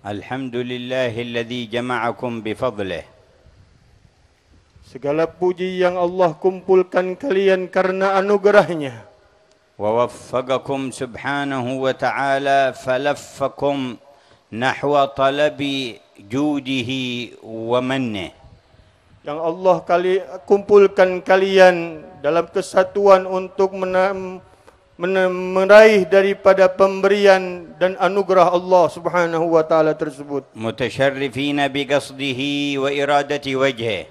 الحمد لله الذي جمعكم بفضله. Segala puji yang Allah kumpulkan kalian karena anugerahnya. ووفقكم سبحانه وتعالى فلفكم نحو طلب جوده ومنه. Yang Allah kumpulkan kalian dalam kesatuan untuk meraih daripada pemberian dan anugerah Allah Subhanahu wa taala tersebut. متشرفين بقصده وإرادة وجهه.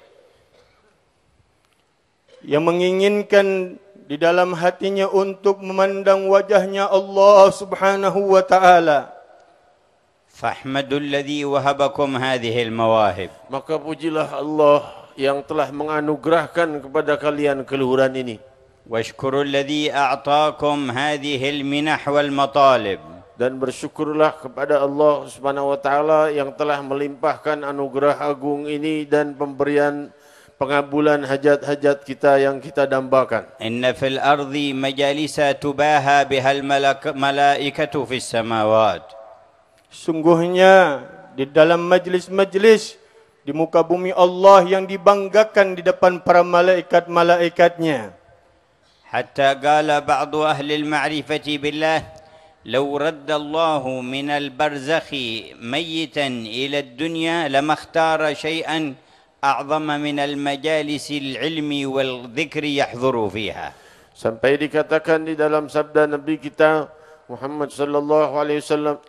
Yang menginginkan di dalam hatinya untuk memandang wajahnya Allah Subhanahu wa taala. فاحمدوا الذي وهبكم هذه المواهب. Maka pujilah Allah yang telah menganugerahkan kepada kalian keluhuran ini. واشكروا الذي أعطاكم هذه المنح والمطالب. Dan bersyukurlah kepada Allah Subhanahu wa taala yang telah melimpahkan anugerah agung ini dan pemberian pengabulan hajat-hajat kita yang kita dambakan. إن في الأرض مجالس تباهى بها الملائكة في السماوات. Sungguhnya di dalam majlis-majlis di muka bumi Allah yang dibanggakan di depan para malaikat-malaikatnya. حتى قال بعض أهل المعرفة بالله لو رد الله من البرزخ ميتا إلى الدنيا لما اختار شيئا أعظم من المجالس العلم والذكر يحضر فيها. Sampai dikatakan di dalam sabda Nabi kita Muhammad sallallahu alaihi wasallam,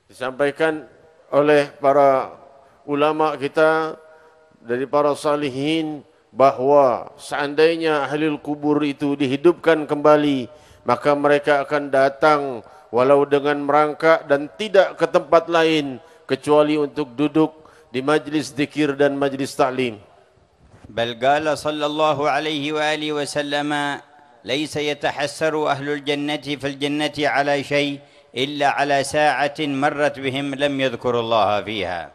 disampaikan oleh para ulama kita dari para salihin bahawa seandainya ahli kubur itu dihidupkan kembali, maka mereka akan datang walau dengan merangkak dan tidak ke tempat lain kecuali untuk duduk di majlis zikir dan majlis ta'lim. بل قال صلى الله عليه وآله وسلم ليس يتحسر أهل الجنة في الجنة على شيء إلا على ساعة مرت بهم لم يذكروا الله فيها.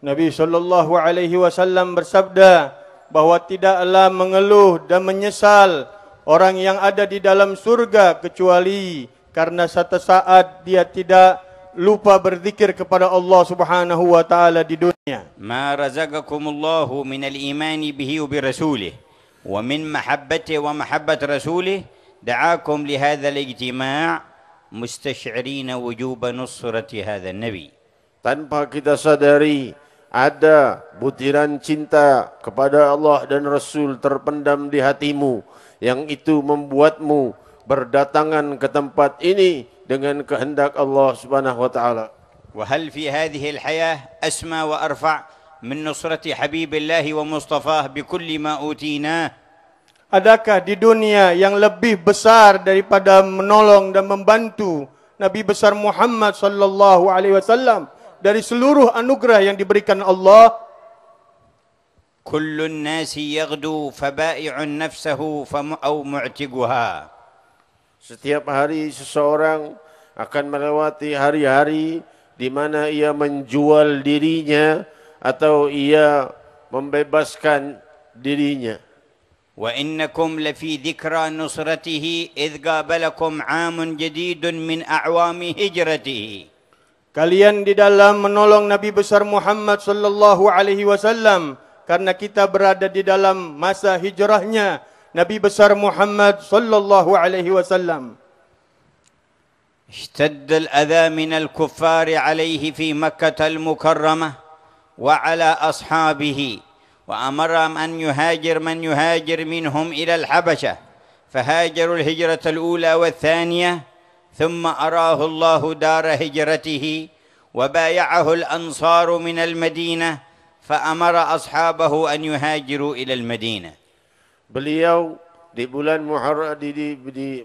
Nabi sallallahu alaihi wasallam bersabda bahwa tidaklah mengeluh dan menyesal orang yang ada di dalam surga kecuali karena satu saat dia tidak lupa berzikir kepada Allah Subhanahu wa taala di dunia. ما رزقكم الله من الإيمان به وبرسوله ومن محبته ومحبة رسوله دعاكم لهذا الاجتماع مستشعرين وجوب نصرة هذا النبي. Tanpa kita sadari ada butiran cinta kepada Allah dan Rasul terpendam di hatimu yang itu membuatmu berdatangan ke tempat ini dengan kehendak Allah Subhanahu wa taala. وهل في هذه الحياة أسمى وأرفع من نصرة حبيب الله ومصطفاه بكل ما أوتيناه؟ Adakah di dunia yang lebih besar daripada menolong dan membantu Nabi besar Muhammad sallallahu alaihi wasallam dari seluruh anugerah yang diberikan Allah? كل الناس يغدو فبائع نفسه أو معتقها. Setiap hari seseorang akan melewati hari-hari di mana ia menjual dirinya atau ia membebaskan dirinya. وإنكم لفي ذكرى نصرته إذ قابلكم عام جديد من أعوام هجرته. Kalian di dalam menolong Nabi besar Muhammad sallallahu alaihi wasallam karena kita berada di dalam masa hijrahnya Nabi besar Muhammad sallallahu alaihi wasallam. اشتد الأذى من الكفار عليه في مكة المكرمة وعلى أصحابه وأمرهم أن يهاجر من يهاجر منهم إلى الحبشة فهاجروا الهجرة الأولى والثانية ثم أراه الله دار هجرته وبايعه الأنصار من المدينة فأمر أصحابه أن يهاجروا إلى المدينة. Beliau di bulan Muharram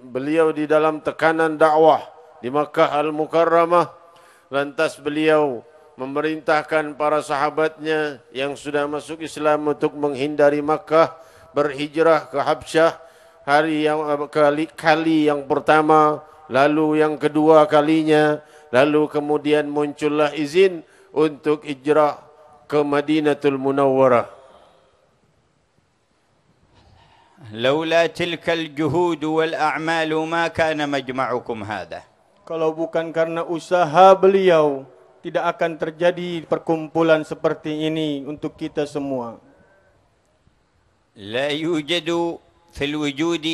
beliau di dalam tekanan dakwah di Makkah Al-Mukarramah, lantas beliau memerintahkan para sahabatnya yang sudah masuk Islam untuk menghindari Makkah, berhijrah ke Habsyah kali yang pertama, lalu yang kedua kalinya, lalu kemudian muncullah izin untuk hijrah ke Madinatul Munawwarah. لولا تلك الجهود والأعمال ما كان مجمعكم هذا. Kalau bukan karena usaha beliau, tidak akan terjadi perkumpulan seperti ini untuk kita semua. لا يوجد في الوجود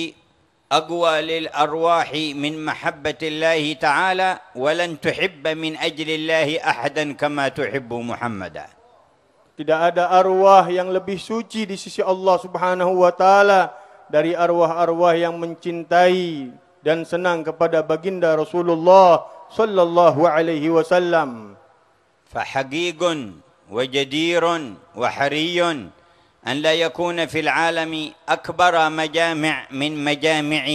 أقوى للأرواح من محبة الله تعالى ولن تحب من أجل الله أحدا كما تحب محمدا. Tidak ada arwah yang lebih suci di sisi Allah Subhanahu wa taala dari arwah-arwah yang mencintai dan senang kepada baginda Rasulullah sallallahu alaihi wasallam. فحقيق وجدير وحري أن لا يكون في العالم أكبر مجامع من مجامع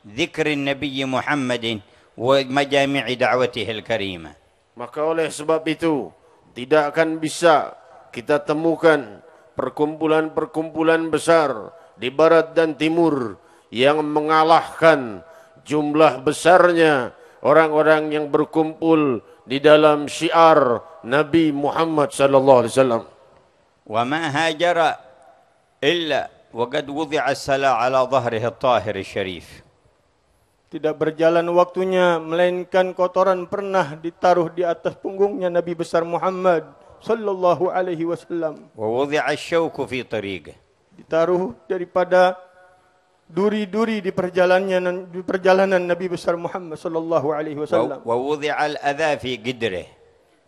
ذكر النبي محمد ومجامع دعوته الكريمة. Maka oleh sebab itu tidak akan bisa kita temukan perkumpulan-perkumpulan besar di barat dan timur yang mengalahkan jumlah besarnya orang-orang yang berkumpul di dalam syiar Nabi Muhammad sallallahu alaihi wasallam. وما هاجر إلا وقد وضع السلا على ظهره الطاهر الشريف. Tidak berjalan waktunya melainkan kotoran pernah ditaruh di atas punggungnya Nabi besar Muhammad sallallahu alaihi wasallam. ووضع الشوك في طريقه. Ditaruh daripada duri-duri di perjalanan Nabi besar Muhammad sallallahu alaihi wasallam. ووضع الأذى في قدره.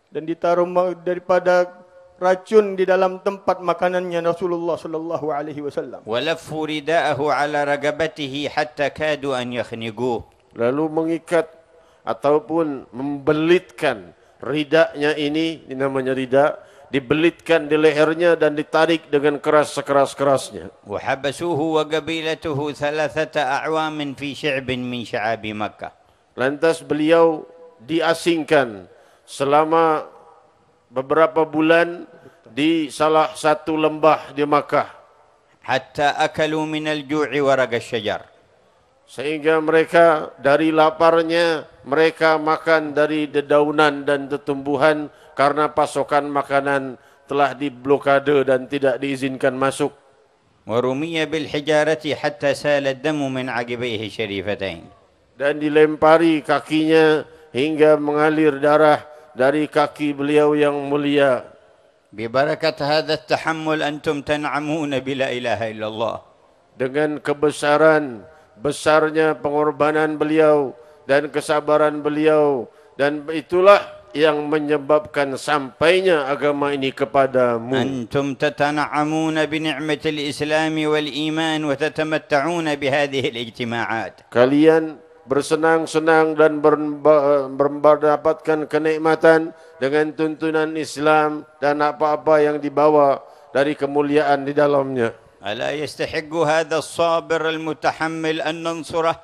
Dan ditaruh daripada racun di dalam tempat makanannya Rasulullah sallallahu alaihi wasallam. ولفوا رداءه على رقبته حتى كادوا أن يخنقوه. Lalu mengikat ataupun membelitkan ridaknya ini namanya rida, dibelitkan di lehernya dan ditarik dengan keras sekeras-kerasnya. وحبسوه وقبيلته 3 أعوام في شعب من شعاب مكة. Lantas beliau diasingkan selama beberapa bulan di salah satu lembah di Makkah. حتى أكلوا من الجوع ورق الشجر. Sehingga mereka dari laparnya mereka makan dari dedaunan dan tetumbuhan karena pasokan makanan telah diblokade dan tidak diizinkan masuk. ورمي بالحجارة حتى سال الدم من عقبيه الشريفتين. Dan dilempari kakinya hingga mengalir darah dari kaki beliau yang mulia. ببركة هذا التحمل أنتم تنعمون بلا إله إلا الله. Dengan besarnya pengorbanan beliau dan kesabaran beliau, dan itulah yang menyebabkan sampainya agama ini kepadamu. أنتم تتنعمون بنعمة الإسلام والإيمان وتتمتعون بهذه الاجتماعات. Kalian bersenang-senang dan mendapatkan kenikmatan dengan tuntunan Islam dan apa-apa yang dibawa dari kemuliaan di dalamnya. ألا يستحق هذا الصابر المتحمل أن ننصره؟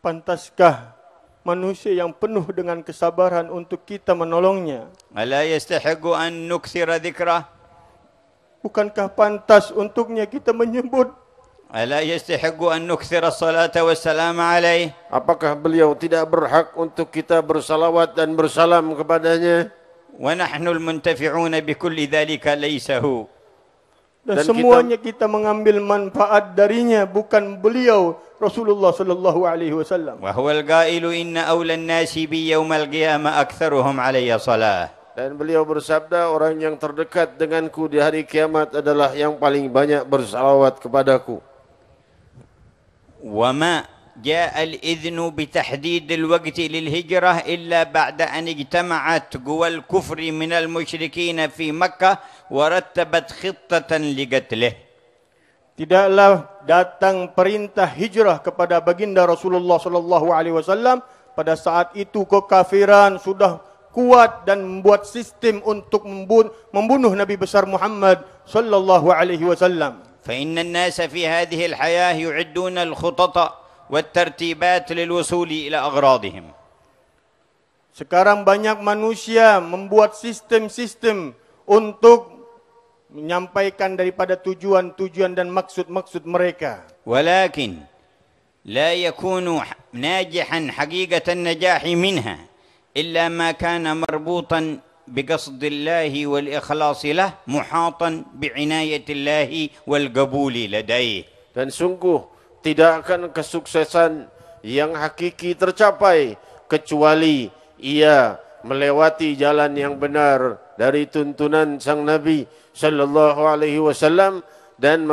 Pantaskah manusia yang penuh dengan kesabaran untuk kita menolongnya? ألا يستحق أن نكثر ذكره؟ Bukankah pantas untuknya kita menyebut? ألا يستحق أن نكثر الصلاة والسلام عليه؟ Apakah beliau tidak berhak untuk kita bersalawat dan bersalam kepadanya? ونحن المنتفعون بكل ذلك ليس هو. Dan semuanya kita mengambil manfaat darinya, bukan beliau Rasulullah sallallahu alaihi wasallam. وهو القائل إن أولى الناس بي يوم القيامة أكثرهم علي صلاة. Dan beliau bersabda, orang yang terdekat denganku di hari kiamat adalah yang paling banyak bersalawat kepadaku. وما جاء الإذن بتحديد الوقت للهجرة إلا بعد أن اجتمعت قوى الكفر من المشركين في مكة ورتبت خطة لقتله. Tidaklah datang perintah hijrah kepada baginda Rasulullah sallallahu alaihi wasallam pada saat itu kekafiran sudah kuat dan membuat sistem untuk membunuh Nabi besar Muhammad sallallahu alaihi wasallam. فإن الناس في هذه الحياة يعدون الخطط والترتيبات للوصول إلى أغراضهم. Sekarang banyak manusia membuat sistem-sistem untuk menyampaikan daripada tujuan-tujuan dan maksud-maksud mereka. ولكن لا يكون ناجحا حقيقة النجاح منها إلا ما كان مربوطا بقصد الله والإخلاص له محاطا بعناية الله والقبول لديه. Dan sungguh tidak akan kesuksesan yang hakiki tercapai kecuali ia melewati jalan yang benar dari tuntunan sang Nabi sallallahu alaihi wasallam dan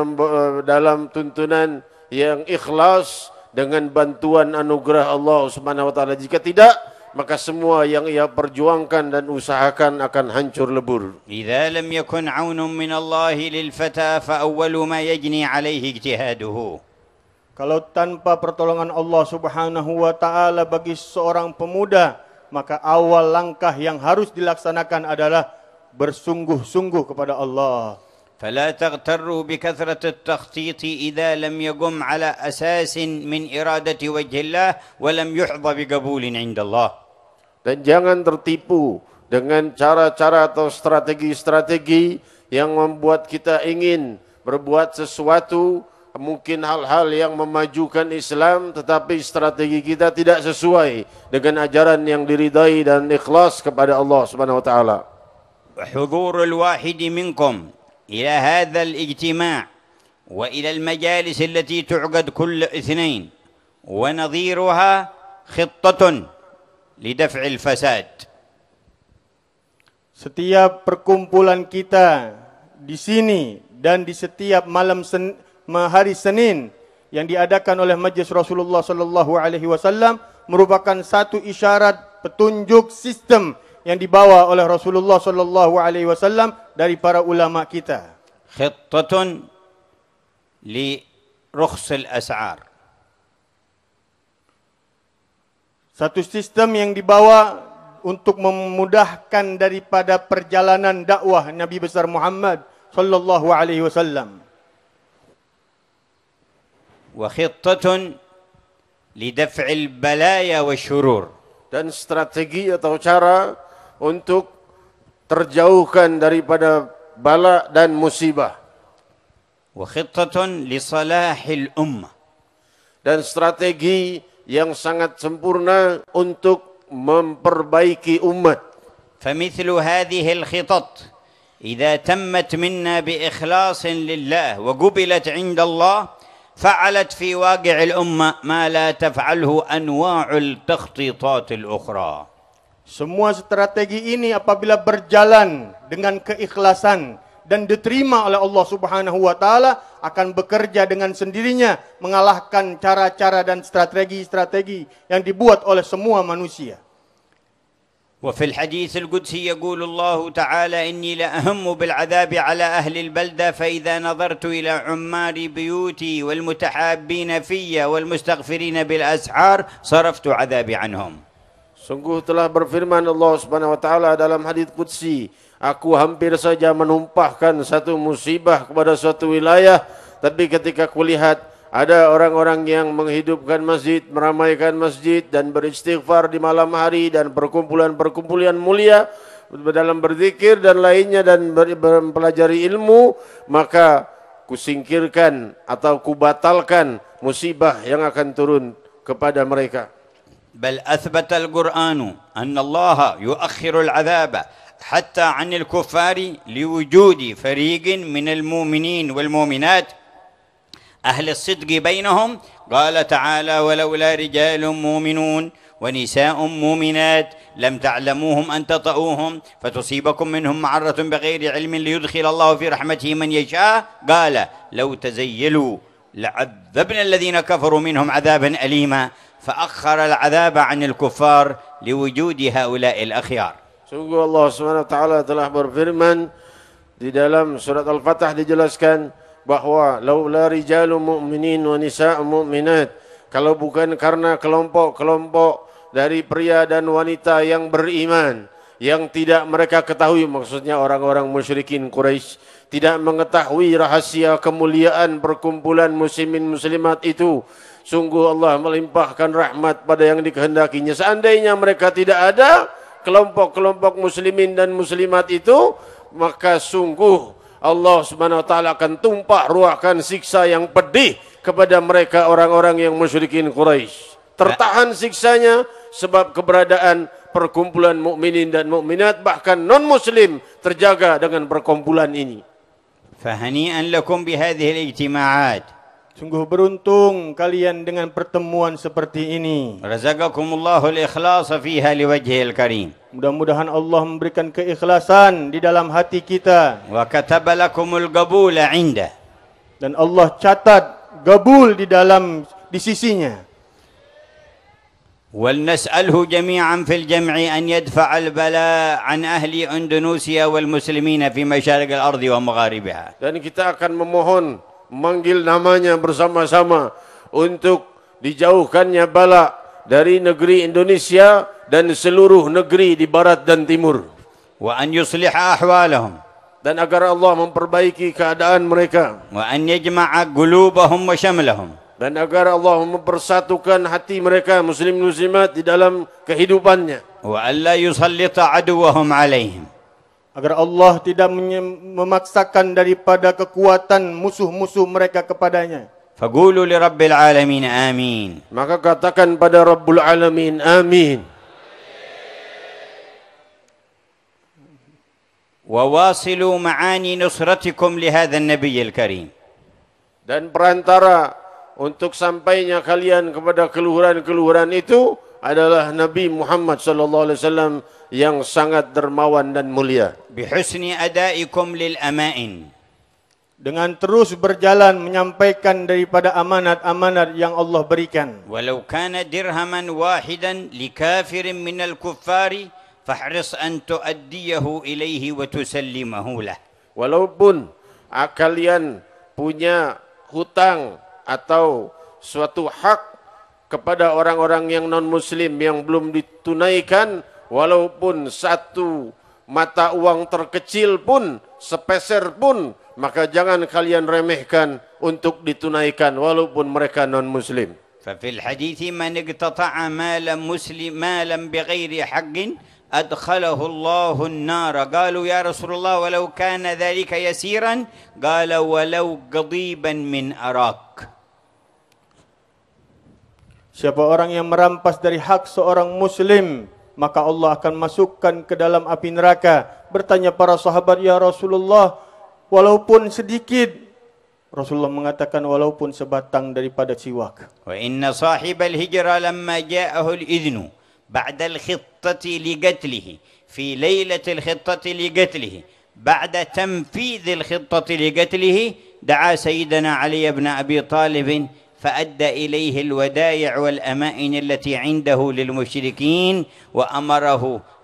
dalam tuntunan yang ikhlas dengan bantuan anugerah Allah Subhanahu wa taala. Jika tidak, maka semua yang ia perjuangkan dan usahakan akan hancur lebur. إذا لم يكن عون من الله للفتى فأول ما يجني عليه اجتهاده. Kalau tanpa pertolongan Allah Subhanahu wa taala bagi seorang pemuda, maka awal langkah yang harus dilaksanakan adalah bersungguh-sungguh kepada Allah. فلا تغتروا بكثرة التخطيط إذا لم يقم على أساس من إرادة وجه الله ولم يحظى بقبول عند الله. Dan jangan tertipu dengan cara-cara atau strategi-strategi yang membuat kita ingin berbuat sesuatu, mungkin hal-hal yang memajukan Islam, tetapi strategi kita tidak sesuai dengan ajaran yang diridai dan ikhlas kepada Allah Subhanahu wa taala. وحضور الواحد منكم إلى هذا الاجتماع وإلى المجالس التي تعقد كل اثنين ونظيرها خطة لدفع الفساد. Setiap perkumpulan kita di sini dan di setiap hari Senin yang diadakan oleh Majlis Rasulullah sallallahu alaihi wasallam merupakan satu isyarat petunjuk sistem yang dibawa oleh Rasulullah sallallahu alaihi wasallam dari para ulama kita. خطة لرخص الأسعار. Satu sistem yang dibawa untuk memudahkan daripada perjalanan dakwah Nabi besar Muhammad sallallahu alaihi wasallam. وخطة لدفع البلايا والشرور. Dan strategi atau cara untuk terjauhkan daripada bala dan musibah. وخطة لصلاح الأمة. Dan strategi yang sangat sempurna untuk memperbaiki umat. فمثل هذه الخطط إذا تمت منا بإخلاص لله وقبلت عند الله فعلت في واقع الأمة ما لا تفعله أنواع التخطيطات الأخرى. Semua strategi ini apabila berjalan dengan keikhlasan dan diterima oleh Allah Subhanahu wa taala akan bekerja dengan sendirinya mengalahkan cara-cara dan strategi-strategi yang dibuat oleh semua manusia. وفي الحديث القدسي يقول الله تعالى إني لأهم بالعذاب على أهل البلدة فإذا نظرت إلى عمار بيوتي والمتحابين في والمستغفرين بالأسحار صرفت عذابي عنهم. Sungguh telah berfirman Allah Subhanahu wa taala dalam hadis qudsi, aku hampir saja menumpahkan satu musibah kepada suatu wilayah, tapi ketika kulihat ada orang-orang yang menghidupkan masjid, meramaikan masjid dan beristighfar di malam hari dan perkumpulan-perkumpulan mulia dalam berzikir dan lainnya dan mempelajari ilmu, maka kusingkirkan atau kubatalkan musibah yang akan turun kepada mereka. بل أثبت القرآن أن الله يؤخر العذاب حتى عن الكفار لوجود فريق من المؤمنين والمؤمنات أهل الصدق بينهم. قال تعالى ولولا رجال مؤمنون ونساء مؤمنات لم تعلموهم أن تطؤوهم فتصيبكم منهم معرة بغير علم ليدخل الله في رحمته من يشاء. قال لو تزيلوا لعذبنا الذين كفروا منهم عذابا أليما فأخر العذاب عن الكفار لوجود هؤلاء الأخيار. Sungguh Allah SWT telah berfirman di dalam surat Al-Fatah dijelaskan bahwa laula rijalun mu'minin wa nisa'un mu'minat, kalau bukan karena kelompok-kelompok dari pria dan wanita yang beriman yang tidak mereka ketahui, maksudnya orang-orang musyrikin Quraisy tidak mengetahui rahasia kemuliaan perkumpulan muslimin muslimat itu, sungguh Allah melimpahkan rahmat pada yang dikehendakinya. Seandainya mereka tidak ada kelompok-kelompok muslimin dan muslimat itu, maka sungguh Allah Subhanahu wa taala akan tumpah ruahkan siksa yang pedih kepada mereka orang-orang yang musyrikin Quraisy. Tertahan siksanya sebab keberadaan perkumpulan mukminin dan mukminat, bahkan non muslim terjaga dengan perkumpulan ini. فهنيئا لكم بهذه الاجتماعات Sungguh beruntung kalian dengan pertemuan seperti ini. رزقكم الله الإخلاص فيها لوجهه الكريم. Mudah-mudahan Allah memberikan keikhlasan di dalam hati kita. وكتب لكم القبول عنده. Dan Allah catat gabul di sisinya. ولنسأله جميعا في الجمع أن يدفع البلاء عن أهل إندونيسيا والمسلمين في مشارق الأرض ومغاربها. Dan kita akan memohon, memanggil namanya bersama-sama untuk dijauhkannya bala dari negeri Indonesia dan seluruh negeri di barat dan timur. وأن يصلح أحوالهم. Dan agar Allah memperbaiki keadaan mereka. وأن يجمع قلوبهم وشملهم. Dan agar Allah mempersatukan hati mereka muslim muslimat di dalam kehidupannya. وألا يسلط عدوهم عليهم. Agar Allah tidak memaksakan daripada kekuatan musuh-musuh mereka kepadanya. فقولوا لرب العالمين آمين. Maka katakan pada Rabbul Alamin, amin. وواصلوا معاني نصرتكم لهذا النبي الكريم. Dan perantara untuk sampainya kalian kepada keluhuran-keluhuran itu adalah Nabi Muhammad sallallahu alaihi wasallam yang sangat dermawan dan mulia. بحسن أدائكم للأمائن. Dengan terus berjalan menyampaikan daripada amanat-amanat yang Allah berikan. ولو كان درهما واحدا لكافر من الكفار فاحرص أن تؤديه إليه وتسلمه له. Walaupun kalian punya hutang atau suatu hak kepada orang-orang yang non-muslim yang belum ditunaikan, walaupun satu mata uang terkecil pun, sepeser pun, maka jangan kalian remehkan untuk ditunaikan walaupun mereka non-muslim. ففي الحديث من اقتطع مالا بغير حق أدخله الله النار. قالوا يا رسول الله ولو كان ذلك يسيرا قال ولو قضيبا من أراك. Siapa orang yang merampas dari hak seorang muslim, maka Allah akan masukkan ke dalam api neraka. Bertanya para sahabat, ya Rasulullah, walaupun sedikit. Rasulullah mengatakan walaupun sebatang daripada siwak. وإن صاحب الهجرة لما جاءه الإذن بعد الخطة لقتله في ليلة الخطة لقتله بعد تنفيذ الخطة لقتله دعا سيدنا علي بن أبي طالب فأدى إليه الودائع والأمائن التي عنده للمشركين وأمره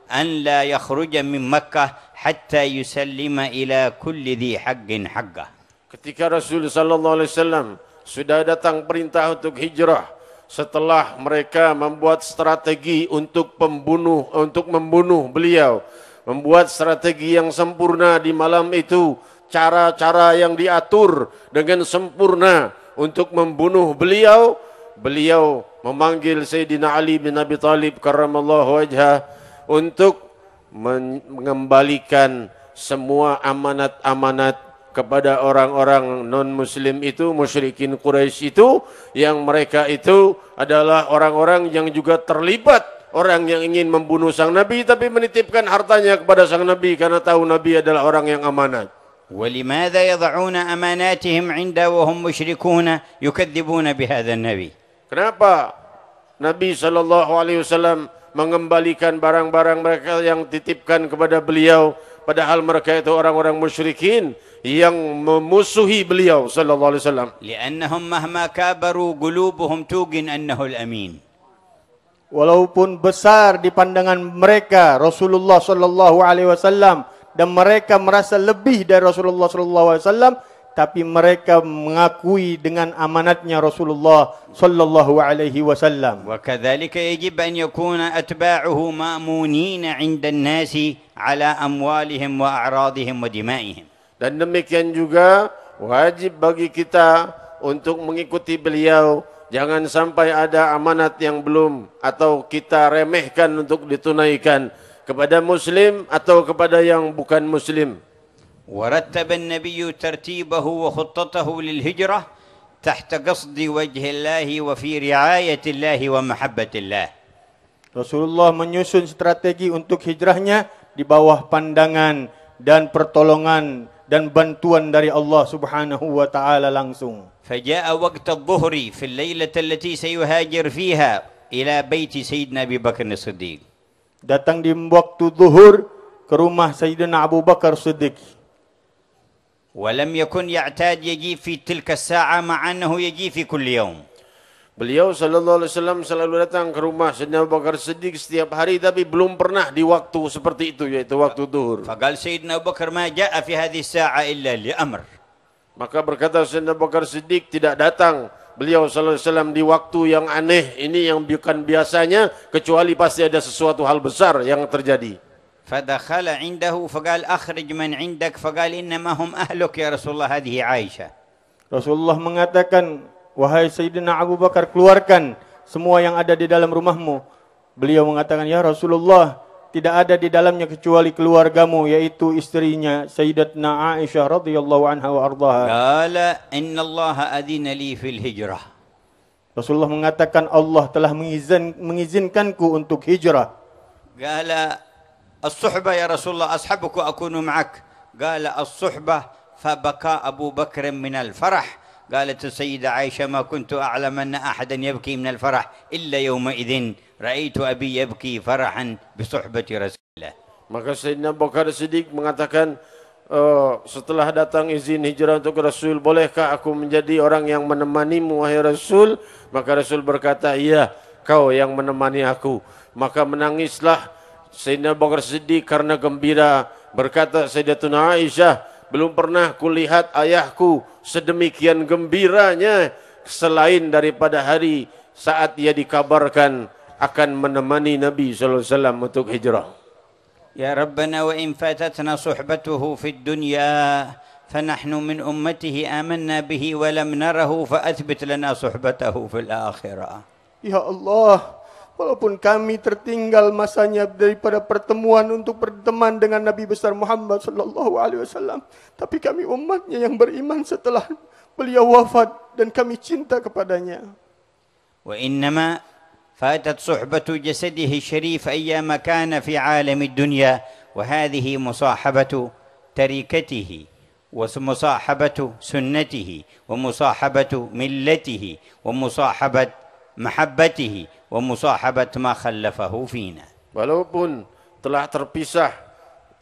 أن لا يخرج من مكة حتى يسلم إلى كل ذي حق حقه. Ketika Rasul sallallahu alaihi wasallam sudah datang perintah untuk hijrah, setelah mereka membuat strategi untuk membunuh beliau, membuat strategi yang sempurna di malam itu, cara-cara yang diatur dengan sempurna untuk membunuh beliau, beliau memanggil Sayyidina Ali bin Abi Talib karramallahu wajhah untuk mengembalikan semua amanat-amanat kepada orang-orang non-muslim itu, musyrikin Quraisy itu, yang mereka itu adalah orang-orang yang juga terlibat, orang yang ingin membunuh sang Nabi tapi menitipkan hartanya kepada sang Nabi karena tahu Nabi adalah orang yang amanat. ولماذا يضعون أماناتهم عنده وهم مشركون يكذبون بهذا النبي؟ Kenapa Nabi SAW mengembalikan barang-barang mereka yang titipkan kepada beliau, padahal mereka itu orang-orang musyrikin yang memusuhi beliau sallallahu alaihi wasallam? لأنهم مهما كابروا قلوبهم توقن أنه الأمين. Walaupun besar di pandangan mereka Rasulullah sallallahu alaihi wasallam dan mereka merasa lebih dari Rasulullah sallallahu alaihi wasallam, tapi mereka mengakui dengan amanatnya Rasulullah sallallahu alaihi wasallam. وكذلك يجب أن يكون أتباعه مأمونين عند الناس على أموالهم وأعراضهم ودمائهم. Dan demikian juga wajib bagi kita untuk mengikuti beliau. Jangan sampai ada amanat yang belum atau kita remehkan untuk ditunaikan kepada muslim atau kepada yang bukan muslim. ورتب النبي ترتيبه وخطته للهجرة تحت قصد وجه الله وفي رعاية الله ومحبة الله. Rasulullah menyusun strategi untuk hijrahnya di bawah pandangan dan pertolongan dan bantuan dari Allah Subhanahu wa taala langsung. فجاء وقت الظهر في الليلة التي سيهاجر فيها إلى بيت سيدنا أبي بكر الصديق. Datang di waktu zuhur ke rumah Sayyidina Abu Bakar Siddiq. ولم يكن يعتاد يجي في تلك الساعة مع أنه يجي في كل يوم. Beliau sallallahu alaihi wasallam selalu datang ke rumah Sayyidina Abu Bakar Siddiq setiap hari, tapi belum pernah di waktu seperti itu, yaitu waktu zuhur. فقال سيدنا أبو بكر ما جاء في هذه الساعة إلا لأمر. Maka berkata Sayyidina Abu Bakar Siddiq, tidak datang beliau sallallahu alaihi wasallam di waktu yang aneh ini, yang bukan biasanya, kecuali pasti ada sesuatu hal besar yang terjadi. فدخل عنده فقال أخرج من عندك فقال إنما هم أهلك يا رسول الله هذه عائشة. Rasulullah mengatakan, wahai Sayyidina Abu Bakar, keluarkan semua yang ada di dalam rumahmu. Beliau mengatakan, ya Rasulullah, tidak ada di dalamnya kecuali keluargamu, yaitu istrinya Sayyidatna Aisyah radhiyallahu anha wa ardhaha. قال إن الله أذن لي في الهجرة. Rasulullah mengatakan, Allah telah mengizinkanku untuk hijrah. قال الصحبة يا رسول الله أصحبك وأكون معك. قال الصحبة، فبكى أبو بكر من الفرح. قالت السيدة عائشة ما كنت أعلم أن أحدا يبكي من الفرح إلا يومئذ رأيت أبي يبكي فرحا بصحبة رسول الله. Maka Sayyidina Abu Bakar Siddiq mengatakan, setelah datang izin hijrah untuk Rasul, bolehkah aku menjadi orang yang menemanimu wahai Rasul? Maka Rasul berkata, iya, kau yang menemani aku. Maka menangislah Sayyidina Abu Bakar Siddiq karena gembira. Berkata Sayyidatuna Aisyah, belum pernah kulihat ayahku sedemikian gembiranya selain daripada hari saat ia dikabarkan akan menemani Nabi sallallahu alaihi wasallam untuk hijrah. يا ربنا وإن فاتتنا صحبته في الدنيا فنحن من أمته آمنا به ولم نره فأثبت لنا صحبته في الآخرة. Ya Allah, walaupun kami tertinggal masanya daripada pertemuan untuk berteman dengan Nabi besar Muhammad sallallahu alaihi wasallam, tapi kami umatnya yang beriman setelah beliau wafat dan kami cinta kepadanya. وإنما فاتت صحبة جسده الشريف أيام كان في عالم الدنيا، وهذه مصاحبة تركته ومصاحبة سنته ومصاحبة ملته ومصاحبة محبته ومصاحبة ما خلفه فينا. Walaupun telah terpisah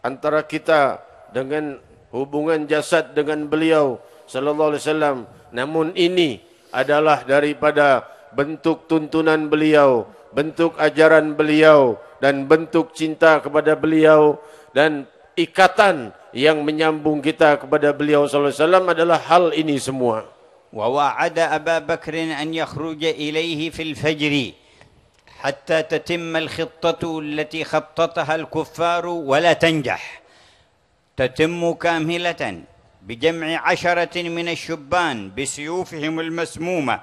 antara kita dengan hubungan jasad dengan beliau sallallahu alaihi wasallam, namun ini adalah daripada bentuk tuntunan beliau, bentuk ajaran beliau, dan bentuk cinta kepada beliau, dan ikatan yang menyambung kita kepada beliau sallallahu alaihi wasallam adalah hal ini semua. ووعد أبا بكر أن يخرج إليه في الفجر حتى تتم الخطة التي خططها الكفار ولا تنجح، تتم كاملة بجمع 10 من الشبان بسيوفهم المسمومة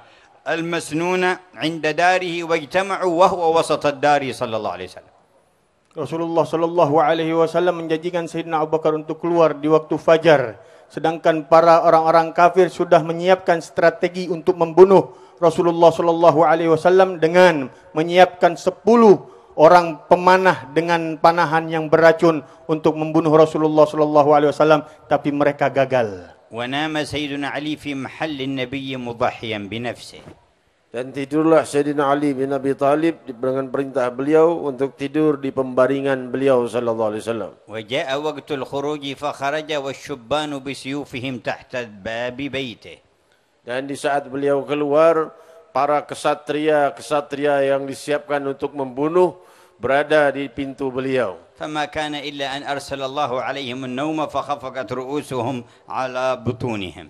المسنونة عند داره، واجتمعوا وهو وسط الدار صلى الله عليه وسلم. Rasulullah sallallahu alaihi wasallam menjanjikan Sayyidina Abu Bakar untuk keluar di waktu fajar, sedangkan para orang-orang kafir sudah menyiapkan strategi untuk membunuh Rasulullah sallallahu alaihi wasallam dengan menyiapkan 10 orang pemanah dengan panahan yang beracun untuk membunuh Rasulullah sallallahu alaihi wasallam, tapi mereka gagal. ونام سيدنا علي في محل النبي مضحيا بنفسه. Dan tidurlah Sayyidina Ali bin Abi Thalib dengan perintah beliau untuk tidur di pembaringan beliau sallallahu alaihi wasallam. وجاء وقت الخروج فخرج والشبان بسيوفهم تحت باب بيته. Dan di saat beliau keluar, para kesatria yang disiapkan untuk membunuh berada di pintu beliau. فما كان إلا أن أرسل الله عليهم النوم فخفقت رؤوسهم على بطونهم.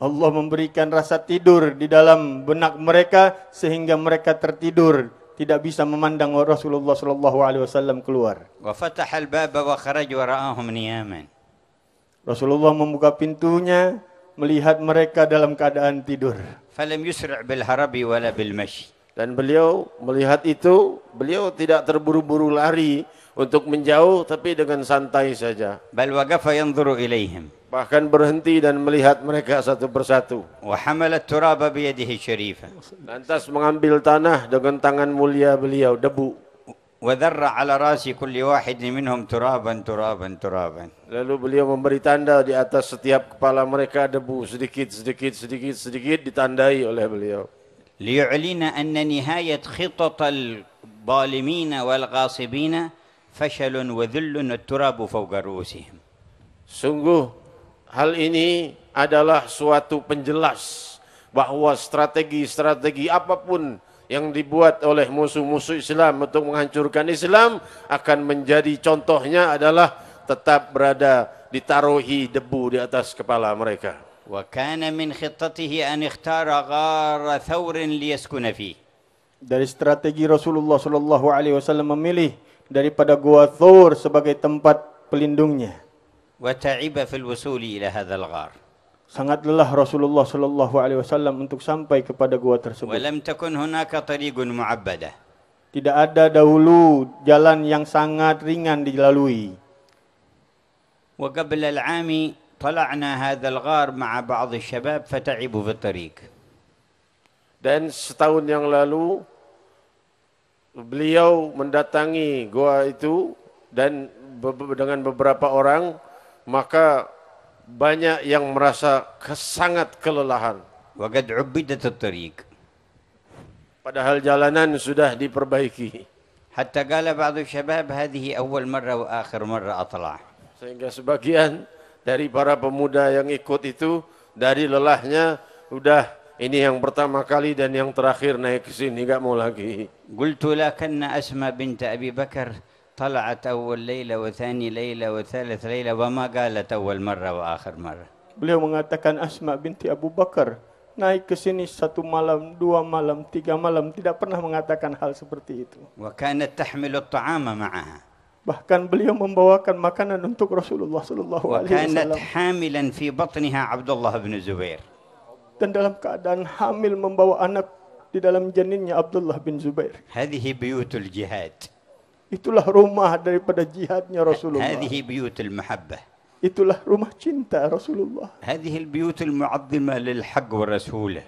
Allah memberikan rasa tidur di dalam benak mereka sehingga mereka tertidur, tidak bisa memandang Rasulullah sallallahu alaihi wasallam keluar. وفتح الباب وخرج ورآهم نياما. Rasulullah membuka pintunya, melihat mereka dalam keadaan tidur. فلم يسرع بالهرب ولا بالمشي. Dan beliau melihat itu, beliau tidak terburu-buru lari untuk menjauh, tapi dengan santai saja. بل وقف ينظر إليهم. Bahkan berhenti dan melihat mereka satu persatu. وحمل التراب بيده الشريفة. Lantas mengambil tanah dengan tangan mulia beliau, debu. وذر على رأس كل واحد منهم ترابا ترابا ترابا. Lalu beliau memberi tanda di atas setiap kepala mereka debu sedikit ditandai oleh beliau. ليعلن أن نهاية خطط الظالمين والغاصبين فشل وذل التراب فوق رؤوسهم. Sungguh hal ini adalah suatu penjelas bahwa strategi apapun yang dibuat oleh musuh-musuh Islam untuk menghancurkan Islam akan menjadi contohnya adalah tetap berada ditaruhi debu di atas kepala mereka. وكان من خطته أن اختار غار ثور ليسكن فيه. Dari strategi Rasulullah sallallahu alaihi wasallam memilih daripada Gua Thur sebagai tempat pelindungnya. وتعب في الوصول إلى هذا الغار. Sangat lelah Rasulullah sallallahu alaihi wasallam untuk sampai kepada gua tersebut. ولم تكن هناك طريق معبدة. Tidak ada dahulu jalan yang sangat ringan dilalui. وقبل العام طلعنا هذا الغار مع بعض الشباب فتعبوا في الطريق. Dan setahun yang lalu beliau mendatangi gua itu dan dengan beberapa orang, maka banyak yang merasa sangat kelelahan. وقد عبدت الطريق. Padahal jalanan sudah diperbaiki. حتى قال بعض الشباب هذه أول مرة وآخر مرة أطلع. Sehingga sebagian dari para pemuda yang ikut itu dari lelahnya udah ini yang pertama kali dan yang terakhir naik ke sini, enggak mau lagi. قلت لكن أسماء بنت أبي بكر طلعت أول ليلة وثاني ليلة وثالث ليلة وما قالت أول مرة وآخر مرة. Beliau mengatakan Asma binti Abu Bakar naik ke sini 1 malam, 2 malam, 3 malam, tidak pernah mengatakan hal seperti itu. وكانت تحمل الطعام معها. Bahkan beliau membawakan makanan untuk Rasulullah sallallahu alaihi وكانت wasallam. حاملا في بطنها عبد الله بن الزبير. Dan dalam keadaan hamil membawa anak di dalam janinnya Abdullah bin Zubair. هذه بيوت الجهاد. Itulah rumah daripada jihadnya Rasulullah. هذه بيوت المحبة. Itulah rumah cinta Rasulullah. هذه البيوت المعظمة للحق ورسوله.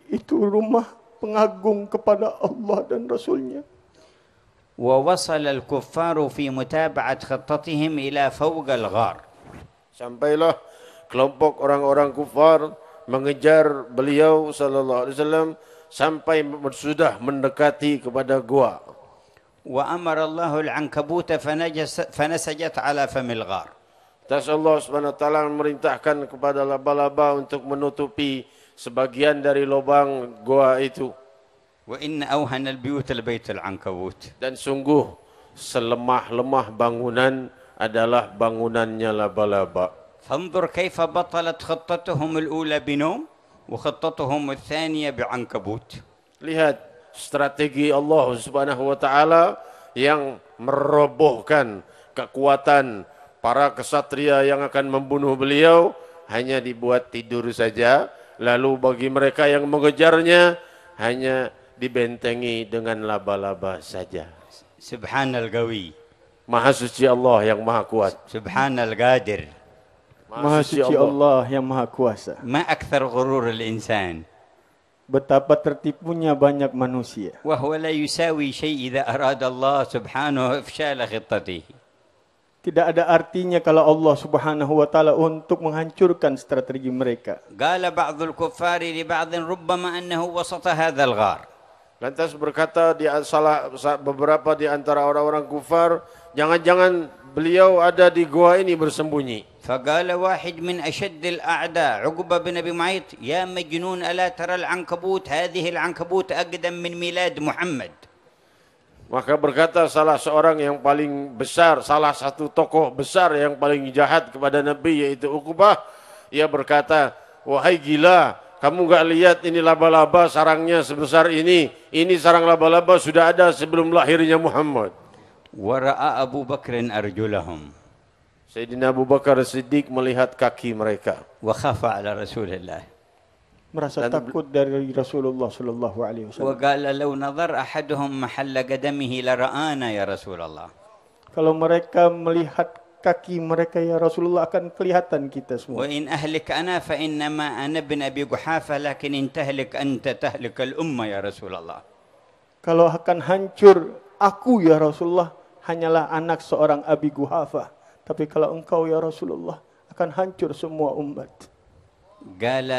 Itu rumah pengagung kepada Allah dan Rasulnya. ووصل الكفار في متابعة خطتهم إلى فوق الغار. Sampailah kelompok orang-orang kufar mengejar beliau sallallahu alaihi wasallam sampai sudah mendekati kepada gua. وأمر الله العنكبوت فنسجت على فم الغار. Tas Allah SWT memerintahkan kepada laba-laba untuk menutupi sebagian dari lubang gua itu. وإن أوهن البيوت البيت العنكبوت. Dan sungguh selemah-lemah bangunan adalah bangunannya laba-laba. فانظر كيف بطلت خطتهم الأولى بنوم وخطتهم الثانية بعنكبوت. Lihat strategi Allah Subhanahu wa taala yang merobohkan kekuatan para kesatria yang akan membunuh beliau hanya dibuat tidur saja, lalu bagi mereka yang mengejarnya hanya dibentengi dengan laba-laba saja. Subhanal Qawi. Maha suci Allah yang maha kuat. Subhanal Qadir. Maha suci Allah yang maha kuasa. ما أكثر غرور الإنسان. Betapa tertipunya banyak manusia. وهو لا يساوي شيء إذا أراد الله سبحانه إفشال خطته. Tidak ada artinya kalau Allah Subhanahu wa taala untuk menghancurkan strategi mereka. قال بعض الكفار لبعض ربما أنه وسط هذا الغار. Lantas berkata beberapa di antara orang-orang kufar, jangan-jangan beliau ada di gua ini bersembunyi. فقال واحد من أشد الأعداء عقبة بن أبي معيط يا مجنون ألا ترى العنكبوت هذه العنكبوت أقدم من ميلاد محمد. Maka berkata salah seorang yang paling besar, salah satu tokoh besar yang paling jahat kepada Nabi yaitu Uqbah, ia berkata, wahai gila, kamu enggak lihat ini laba-laba sarangnya sebesar ini sarang laba-laba sudah ada sebelum lahirnya Muhammad. ورأى أبو بكر أرجلهم. Sayyidina Abu Bakar Siddiq melihat kaki mereka. وخاف على رسول الله. Merasa takut dari Rasulullah sallallahu alaihi wasallam. وقال لو نظر أحدهم محل قدمه لرآنا يا رسول الله. Kalau mereka melihat kaki mereka ya Rasulullah akan kelihatan kita semua. وإن أهلك أنا فإنما أنا ابن أبي قحافة لكن إن تهلك أنت تهلك الأمة يا رسول الله. Kalau akan hancur aku ya Rasulullah hanyalah anak seorang Abi Quhafah. Tapi kalau engkau ya Rasulullah akan hancur semua umat. قال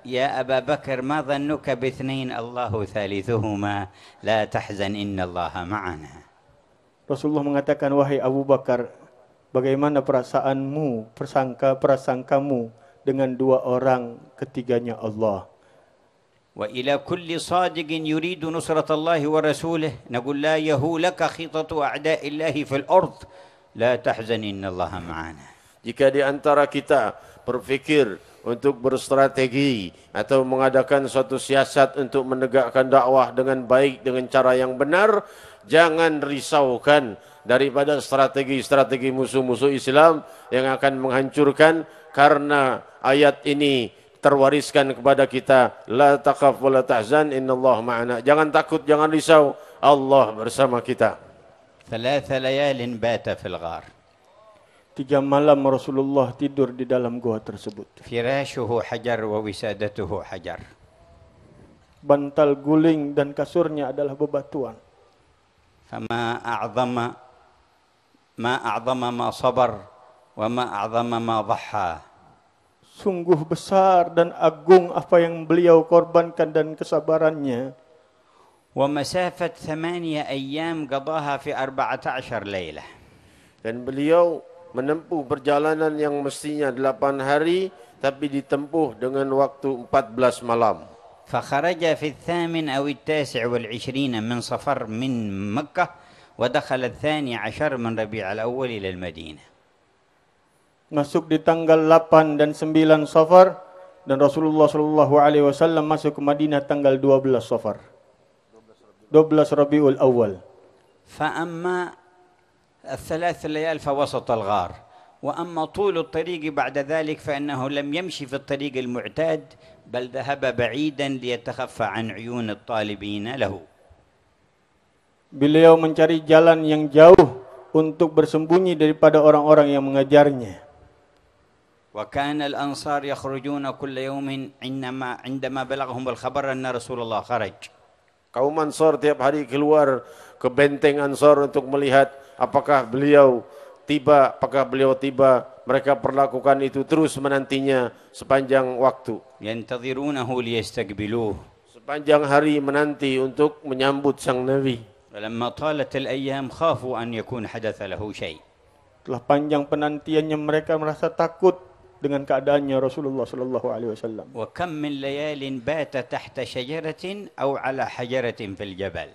يا أبا بكر ما ظنك باثنين الله ثالثهما لا تحزن إن الله معنا. Rasulullah mengatakan, wahai Abu Bakar, bagaimana perasaanmu, prasangkamu dengan dua orang, ketiganya Allah. وإلى كل صادق يريد نصرة الله ورسوله نقول لا يهولك خطط أعداء الله في الأرض لا تحزن إن الله معنا. Jika di antara kita berfikir untuk berstrategi atau mengadakan suatu siasat untuk menegakkan dakwah dengan baik dengan cara yang benar, jangan risaukan daripada strategi-strategi musuh-musuh Islam yang akan menghancurkan, karena ayat ini terwariskan kepada kita, la taqaf wa la tahzan innallaha ma'ana. Jangan takut, jangan risau, Allah bersama kita. 3 ليال بات في الغار 3 malam Rasulullah tidur di dalam gua tersebut. فراشه حجر ووسادته حجر. Bantal guling dan kasurnya adalah bebatuan. فما أعظم ما صبر وما أعظم ما ضحى. Sungguh besar dan agung apa yang beliau korbankan dan kesabarannya. ومسافة 8 أيام قضاها في 14 ليلة. Dan beliau menempuh perjalanan yang mestinya 8 hari, tapi ditempuh dengan waktu 14 malam. فخرج في 8 أو 29 من صفر من مكة ودخل 12 من ربيع الأول إلى المدينة. Masuk di tanggal 8 dan 9 Safar, dan Rasulullah sallallahu alaihi wasallam masuk ke Madinah tanggal 12 Safar. 12 Rabiul Awal. فأما 3 ليال فوسط الغار، وأما طول الطريق بعد ذلك فإنه لم يمشي في الطريق المعتاد بل ذهب بعيدا ليتخفى عن عيون الطالبين له. Beliau mencari jalan yang jauh untuk bersembunyi daripada orang-orang yang mengejarnya. وكان الأنصار يخرجون كل يوم عندما بلغهم الخبر أن رسول الله خرج. Kaum Ansar tiap hari keluar ke benteng Ansar untuk melihat apakah beliau tiba. Mereka perlakukan itu terus menantinya sepanjang waktu. ينتظرونه ليستقبلوه. Sepanjang hari menanti untuk menyambut sang Nabi. فلما طالت الأيام خافوا أن يكون حدث له شيء. Setelah panjang penantiannya, mereka merasa takut dengan keadaannya Rasulullah sallallahu alaihi wasallam. وكم من ليال بات تحت شجرة أو على حجرة في الجبل.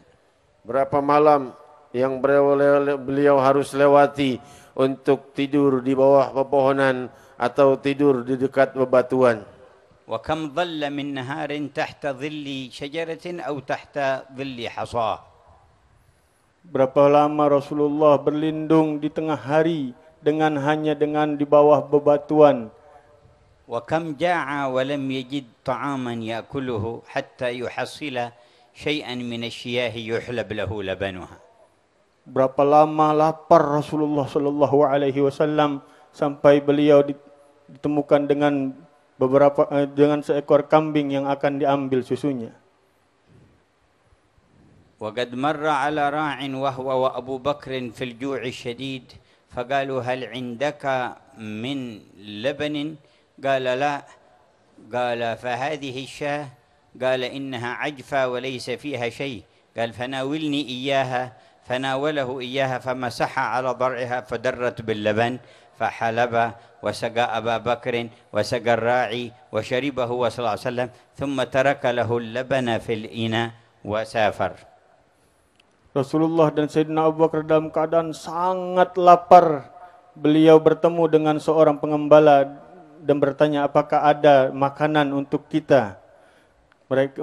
Berapa malam yang beliau harus lewati untuk tidur di bawah pepohonan atau tidur di dekat bebatuan. وكم ظل من نهار تحت ظل شجرة أو تحت ظل حصاة. Berapa lama Rasulullah berlindung di tengah hari hanya dengan di bawah bebatuan. وكم جاع ولم يجد طعاما يأكله حتى يحصل شيئا من الشياه يحلب له لبنها. Berapa lama lapar Rasulullah sallallahu alaihi wasallam sampai beliau ditemukan dengan dengan seekor kambing yang akan diambil susunya. وقد مر على راع وهو وأبو بكر في الجوع الشديد فقالوا هل عندك من لبن؟ قال لا. قال فهذه الشاة؟ قال إنها عجفة وليس فيها شيء. قال فناولني إياها. فناوله إياها فمسح على ضرعها فدرت باللبن فحلب وسقى أبا بكر وسقى الراعي وشربه صلى الله عليه وسلم ثم ترك له اللبن في الإناء وسافر. Rasulullah dan Sayyidina Abu Bakar dalam keadaan sangat lapar. Beliau bertemu dengan seorang pengembala dan bertanya, apakah ada makanan untuk kita?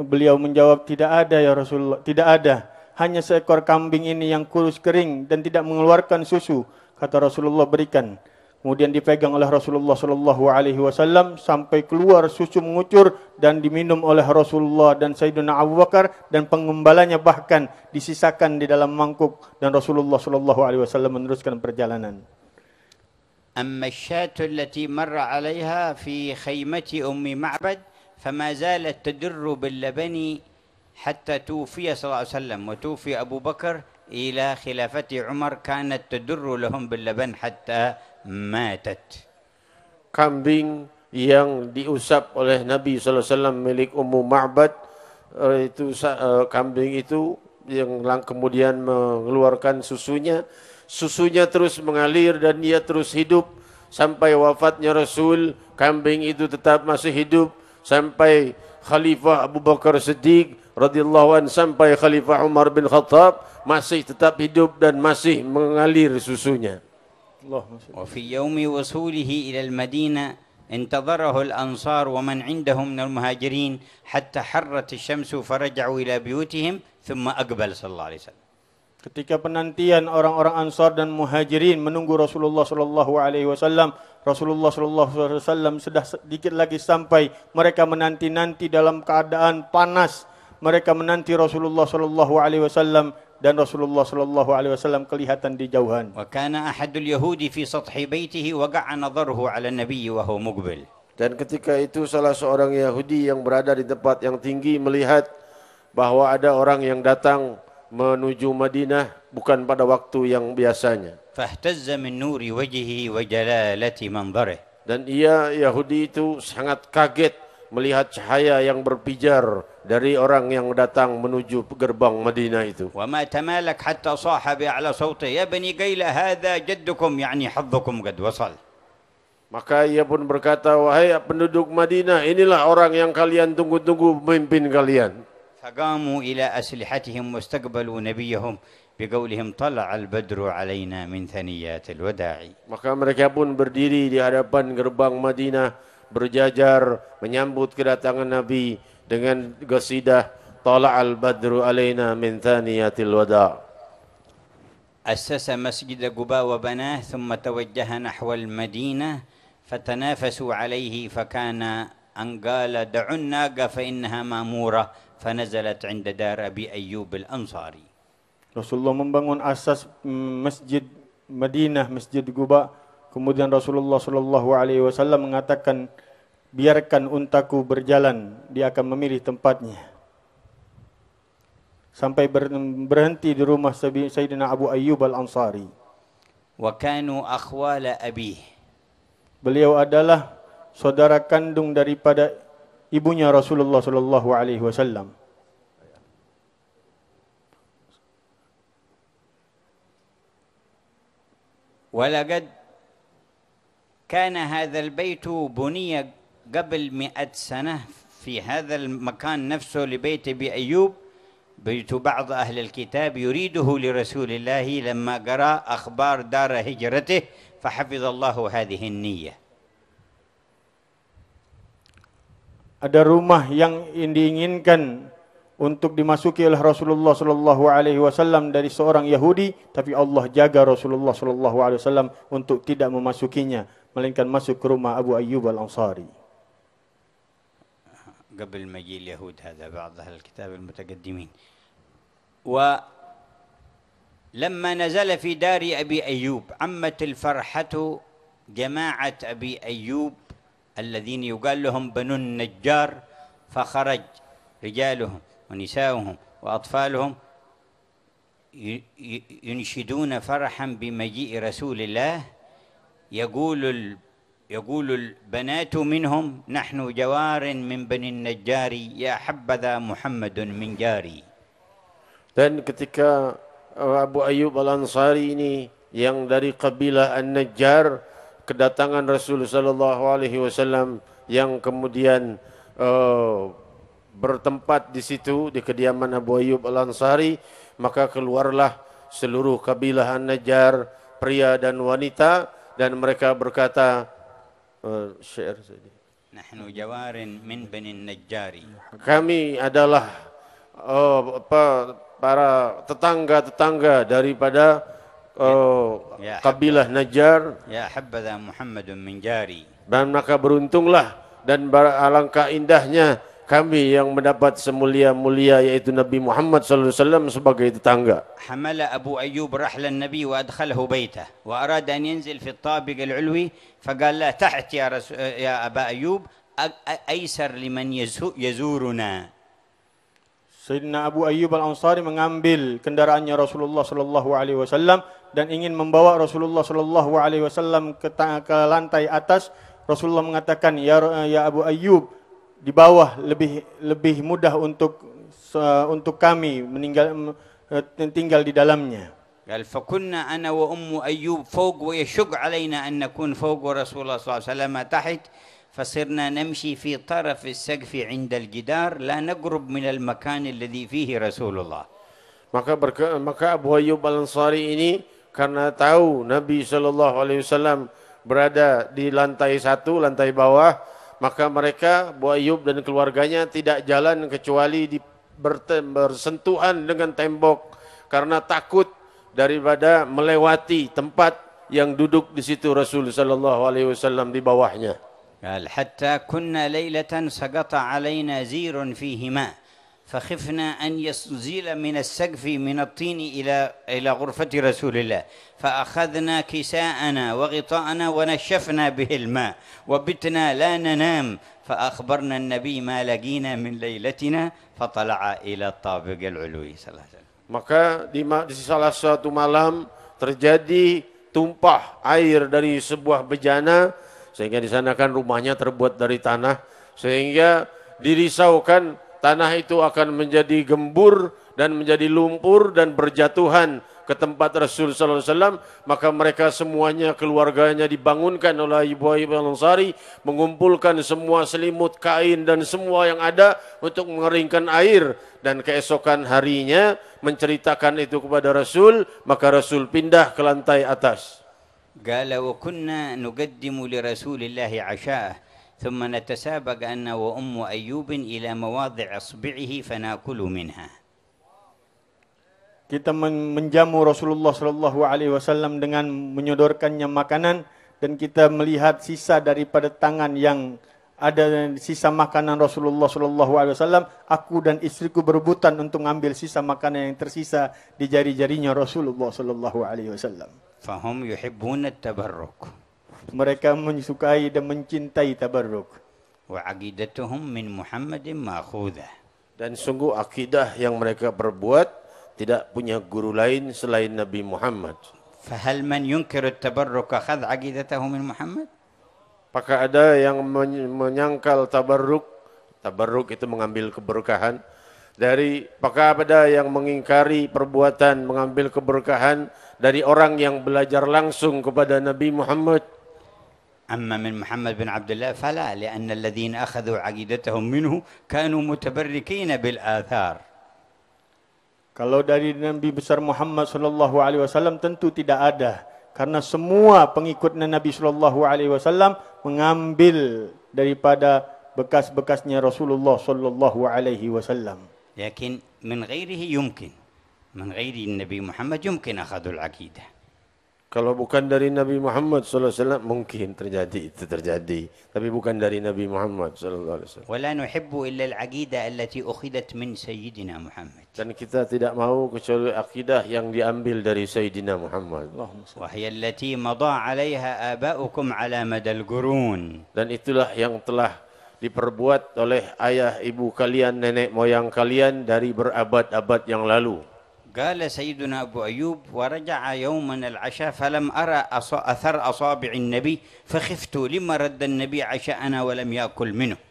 Beliau menjawab, tidak ada ya Rasulullah, tidak ada. Hanya seekor kambing ini yang kurus kering dan tidak mengeluarkan susu. Kata Rasulullah, berikan. Kemudian dipegang oleh Rasulullah sallallahu alaihi wasallam sampai keluar susu mengucur dan diminum oleh Rasulullah dan Sayyidina Abu Bakar, dan pengembalanya bahkan disisakan di dalam mangkuk, dan Rasulullah sallallahu alaihi wasallam meneruskan perjalanan. أما الشاة التي مر عليها في خيمة أم معبد فما زالت تدر باللبن حتى توفي صلى الله عليه وسلم وتوفي أبو بكر إلى خلافة عمر كانت تدر لهم باللبن حتى ماتت. Kambing yang diusap oleh Nabi SAW milik Ummu Ma'bad, kambing itu yang kemudian mengeluarkan susunya terus mengalir dan dia terus hidup sampai wafatnya Rasul. Kambing itu tetap masih hidup sampai Khalifah Abu Bakar Siddiq radhiyallahu anhu, sampai Khalifah Umar bin Khattab masih tetap hidup dan masih mengalir susunya. وفي يوم وصوله إلى المدينة انتظره الأنصار ومن عندهم من المهاجرين حتى حرت الشمس فرجعوا إلى بيوتهم ثم أقبل صلى الله عليه وسلم. Ketika penantian orang-orang Ansar dan Muhajirin menunggu Rasulullah sallallahu alaihi wasallam, Rasulullah sallallahu alaihi wasallam sudah sedikit lagi sampai. Mereka menanti-nanti dalam keadaan panas. Mereka menanti Rasulullah sallallahu alaihi wasallam dan Rasulullah sallallahu alaihi wasallam kelihatan di jauhan. وكان أحد اليهود في سطح بيته وقع نظره على النبي وهو مقبل. Dan ketika itu salah seorang Yahudi yang berada di tempat yang tinggi melihat bahwa ada orang yang datang menuju Madinah bukan pada waktu yang biasanya. فاهتز من نور وجهه وجلالة منظره. Dan Yahudi itu sangat kaget melihat cahaya yang berpijar dari orang yang datang menuju gerbang Madinah itu. وما تمالك حتى صاح بأعلى صوته يا بني قيلة هذا جدكم يعني حظكم قد وصل. Maka ia pun berkata, wahai penduduk Madinah, inilah orang yang kalian tunggu-tunggu, pemimpin kalian. فقاموا إلى أسلحتهم واستقبلوا نبيهم بقولهم طلع البدر علينا من ثنيات الوداع. Maka mereka pun berdiri di hadapan gerbang Madinah, berjajar menyambut kedatangan Nabi dengan qasidah Tala'al badru alaina min thaniyatil wada'. أسس مسجد قباء وبناه ثم توجه نحو المدينة فتنافسوا عليه فكان أن قال دعوا الناقة فإنها مأمورة فنزلت عند دار أبي أيوب الأنصاري. Rasulullah membangun asas masjid Madinah, masjid Quba. Kemudian Rasulullah sallallahu alaihi wasallam mengatakan, biarkan untaku berjalan, dia akan memilih tempatnya. Sampai berhenti di rumah Sayyidina Abu Ayyub Al-Ansari. وكانوا أخوال أبيه. Beliau adalah saudara kandung daripada ibunya Rasulullah sallallahu alaihi wasallam. ولقد كان هذا البيت بني قبل 100 سنة في هذا المكان نفسه لبيت أبي أيوب. بيت بعض أهل الكتاب يريده لرسول الله لما قرأ أخبار دار هجرته فحفظ الله هذه النية. Ada rumah yang diinginkan untuk dimasuki oleh Rasulullah sallallahu alaihi wasallam dari seorang Yahudi, tapi Allah jaga Rasulullah sallallahu alaihi wasallam untuk tidak memasukinya, melainkan masuk ke rumah Abu Ayyub Al-Ansari. قبل مجيء اليهود هذا بعض أهل الكتاب المتقدمين. ولما نزل في دار أبي أيوب عمت الفرحة جماعة أبي أيوب الذين يقال لهم بنو النجار، فخرج رجالهم ونساؤهم وأطفالهم ينشدون فرحا بمجيء رسول الله. يقول البنات منهم نحن جوار من بني النجار يا حبذا محمد من جاري. Dan ketika Abu Ayyub Al-Ansari ini yang dari kabilah An-Najjar, kedatangan Rasul sallallahu alaihi wasallam yang kemudian bertempat di situ di kediaman Abu Ayyub Al-Ansari, maka keluarlah seluruh kabilah An-Najjar, pria dan wanita, dan mereka berkata, syair saja. Nahnu jawarin min bani Najjari. Kami adalah para tetangga-tetangga daripada kabilah Najjar. Ya habadha Muhammadun min jari. Dan maka beruntunglah dan alangkah indahnya kami yang mendapat semulia-mulia yaitu Nabi Muhammad sallallahu alaihi wasallam sebagai tetangga. Hamala Abu Ayyub rahla an-nabi wa adkhalahu baytah wa arada an yanzil fi at-tabiq al-'ulwi faqala la taht ya Aba Ayyub aysar liman yazuruna. Sayyidina Abu Ayyub Al-Ansari mengambil kendaraannya Rasulullah sallallahu alaihi wasallam dan ingin membawa Rasulullah sallallahu alaihi wasallam ke lantai atas. Rasulullah mengatakan, ya Abu Ayyub, di bawah lebih mudah untuk kami tinggal di dalamnya. قال فكنا أنا وأم أيوب فوق ويشق علينا أن نكون فوق ورسول الله صلى الله عليه وسلم تحت فصرنا نمشي في طرف السقف عند الجدار لا نقرب من المكان الذي فيه رسول الله. Maka Abu Ayyub Al-Ansari ini karena tahu Nabi SAW berada di lantai 1, lantai bawah, maka mereka, Abu Ayyub dan keluarganya tidak jalan kecuali bersentuhan dengan tembok karena takut daripada melewati tempat yang duduk di situ Rasul sallallahu alaihi wasallam di bawahnya. قال حتى كنا ليلة سقط علينا زير فيه ماء فخفنا أن ينزل من السقف من الطين إلى غرفة رسول الله فأخذنا كساءنا وغطاءنا ونشفنا به الماء وبتنا لا ننام فأخبرنا النبي ما لقينا من ليلتنا فطلع إلى الطابق العلوي صلى الله عليه وسلم. Maka di salah satu malam terjadi tumpah air dari sebuah bejana, sehingga di sana kan rumahnya terbuat dari tanah, sehingga dirisaukan tanah itu akan menjadi gembur dan menjadi lumpur dan berjatuhan ke tempat Rasul sallallahu alaihi wasallam. Maka mereka semuanya, keluarganya dibangunkan oleh Abu Ayyub Al-Ansari, mengumpulkan semua selimut, kain dan semua yang ada untuk mengeringkan air, dan keesokan harinya menceritakan itu kepada Rasul. Maka Rasul pindah ke lantai atas. قال وكنا نقدم لرسول الله عشاءه ثم نتسابق أنا وأم أيوب إلى مواضع أصبعه فنأكل منها. Kita menjamu Rasulullah sallallahu alaihi wasallam dengan menyodorkannya makanan, dan kita melihat sisa daripada tangan yang ada sisa makanan Rasulullah sallallahu alaihi wasallam. Aku dan istriku berebutan untuk mengambil sisa makanan yang tersisa di jari-jarinya Rasulullah sallallahu alaihi wasallam. فهم يحبون التبرك. Mereka menyukai dan mencintai tabarruk. وعقيدتهم من محمد مأخوذة. Dan sungguh akidah yang mereka perbuat tidak punya guru lain selain Nabi Muhammad. فهل من ينكر التبرك أخذ عقيدته من محمد؟ Apakah ada yang menyangkal tabarruk? Tabarruk itu mengambil keberkahan. Apakah ada yang mengingkari perbuatan mengambil keberkahan dari orang yang belajar langsung kepada Nabi Muhammad? أما من محمد بن عبد الله فلا، لأن الذين أخذوا عقيدتهم منه كانوا متبركين بالآثار. Kalau dari Nabi besar Muhammad sallallahu alaihi wasallam tentu tidak ada, karena semua pengikut Nabi sallallahu alaihi wasallam mengambil daripada bekas-bekasnya Rasulullah sallallahu alaihi wasallam. لكن من غيره يمكن، من غير النبي محمد يمكن أخذ العقيدة. Kalau bukan dari Nabi Muhammad sallallahu alaihi wasallam mungkin itu terjadi, tapi bukan dari Nabi Muhammad sallallahu alaihi wasallam. ولا نحب إلا العقيدة التي أخذت من سيدنا محمد. Dan kita tidak mau kecuali akidah yang diambil dari Sayyidina Muhammad. وهي التي مضى عليها آباؤكم على مدى القرون. Dan itulah yang telah diperbuat oleh ayah ibu kalian, nenek moyang kalian dari berabad-abad yang lalu. قال سيدنا أبو أيوب ورجع يوما العشاء فلم أرى أثر أصابع النبي فخفت لما رد النبي عشاءنا ولم يأكل منه.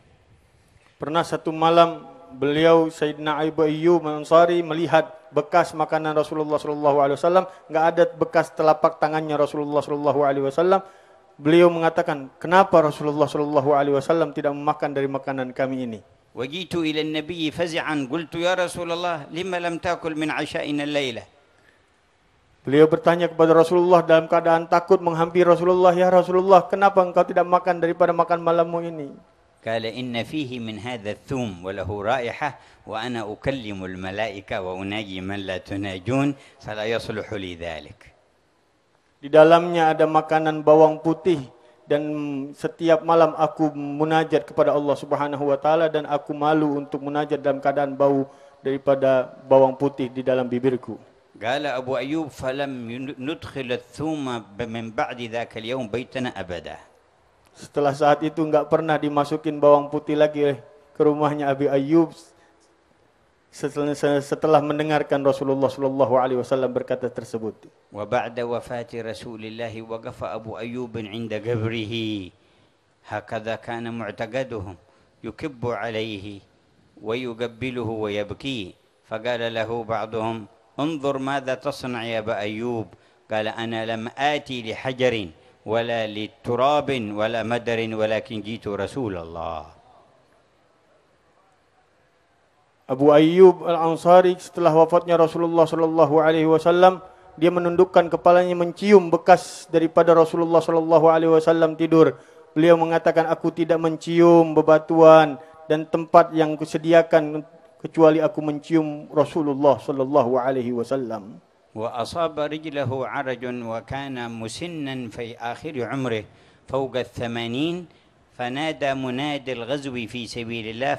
Pernah satu malam beliau Sayyidina Abu Ayyub Al-Ansari melihat bekas makanan Rasulullah sallallahu alaihi wasallam, enggak ada bekas telapak tangannya Rasulullah sallallahu alaihi wasallam. Beliau mengatakan, "Kenapa Rasulullah sallallahu alaihi wasallam tidak memakan dari makanan kami ini?" وجئت إلى النبي فزعا قلت يا رسول الله لما لم تأكل من عشائنا الليلة. Beliau bertanya kepada Rasulullah dalam keadaan takut menghampiri Rasulullah, "Ya Rasulullah, kenapa engkau tidak makan daripada makan malammu ini?" قال إن فيه من هذا الثوم وله رائحة وأنا أكلم الملائكة وأناجي من لا تناجون فلا يصلح لي ذلك. Di dalamnya ada makanan bawang putih, dan setiap malam aku munajat kepada Allah Subhanahu wa taala, dan aku malu untuk munajat dalam keadaan bau daripada bawang putih di dalam bibirku. قال أبو أيوب فلم ندخل الثوم من بعد ذاك اليوم بيتنا أبدا. Setelah saat itu enggak pernah dimasukin bawang putih lagi ke rumahnya Abi Ayyub setelah mendengarkan Rasulullah sallallahu alaihi wasallam berkata tersebut. وبعد وفاة رسول الله وقف أبو أيوب عند قبره هكذا كان معتقدهم يكب عليه ويقبله ويبكي فقال له بعضهم انظر ماذا تصنع يا أبا أيوب قال أنا لم آتي لحجر ولا لتراب ولا مدر ولكن جئت رسول الله. Abu Ayyub Al-Ansari setelah wafatnya Rasulullah sallallahu alaihi wasallam, dia menundukkan kepalanya mencium bekas daripada Rasulullah sallallahu alaihi wasallam tidur. Beliau mengatakan, aku tidak mencium bebatuan dan tempat yang kusediakan kecuali aku mencium Rasulullah sallallahu alaihi wasallam. وأصاب رجله عرج وكان مسنا في آخر عمره فوق 80 فنادى منادي الغزو في سبيل الله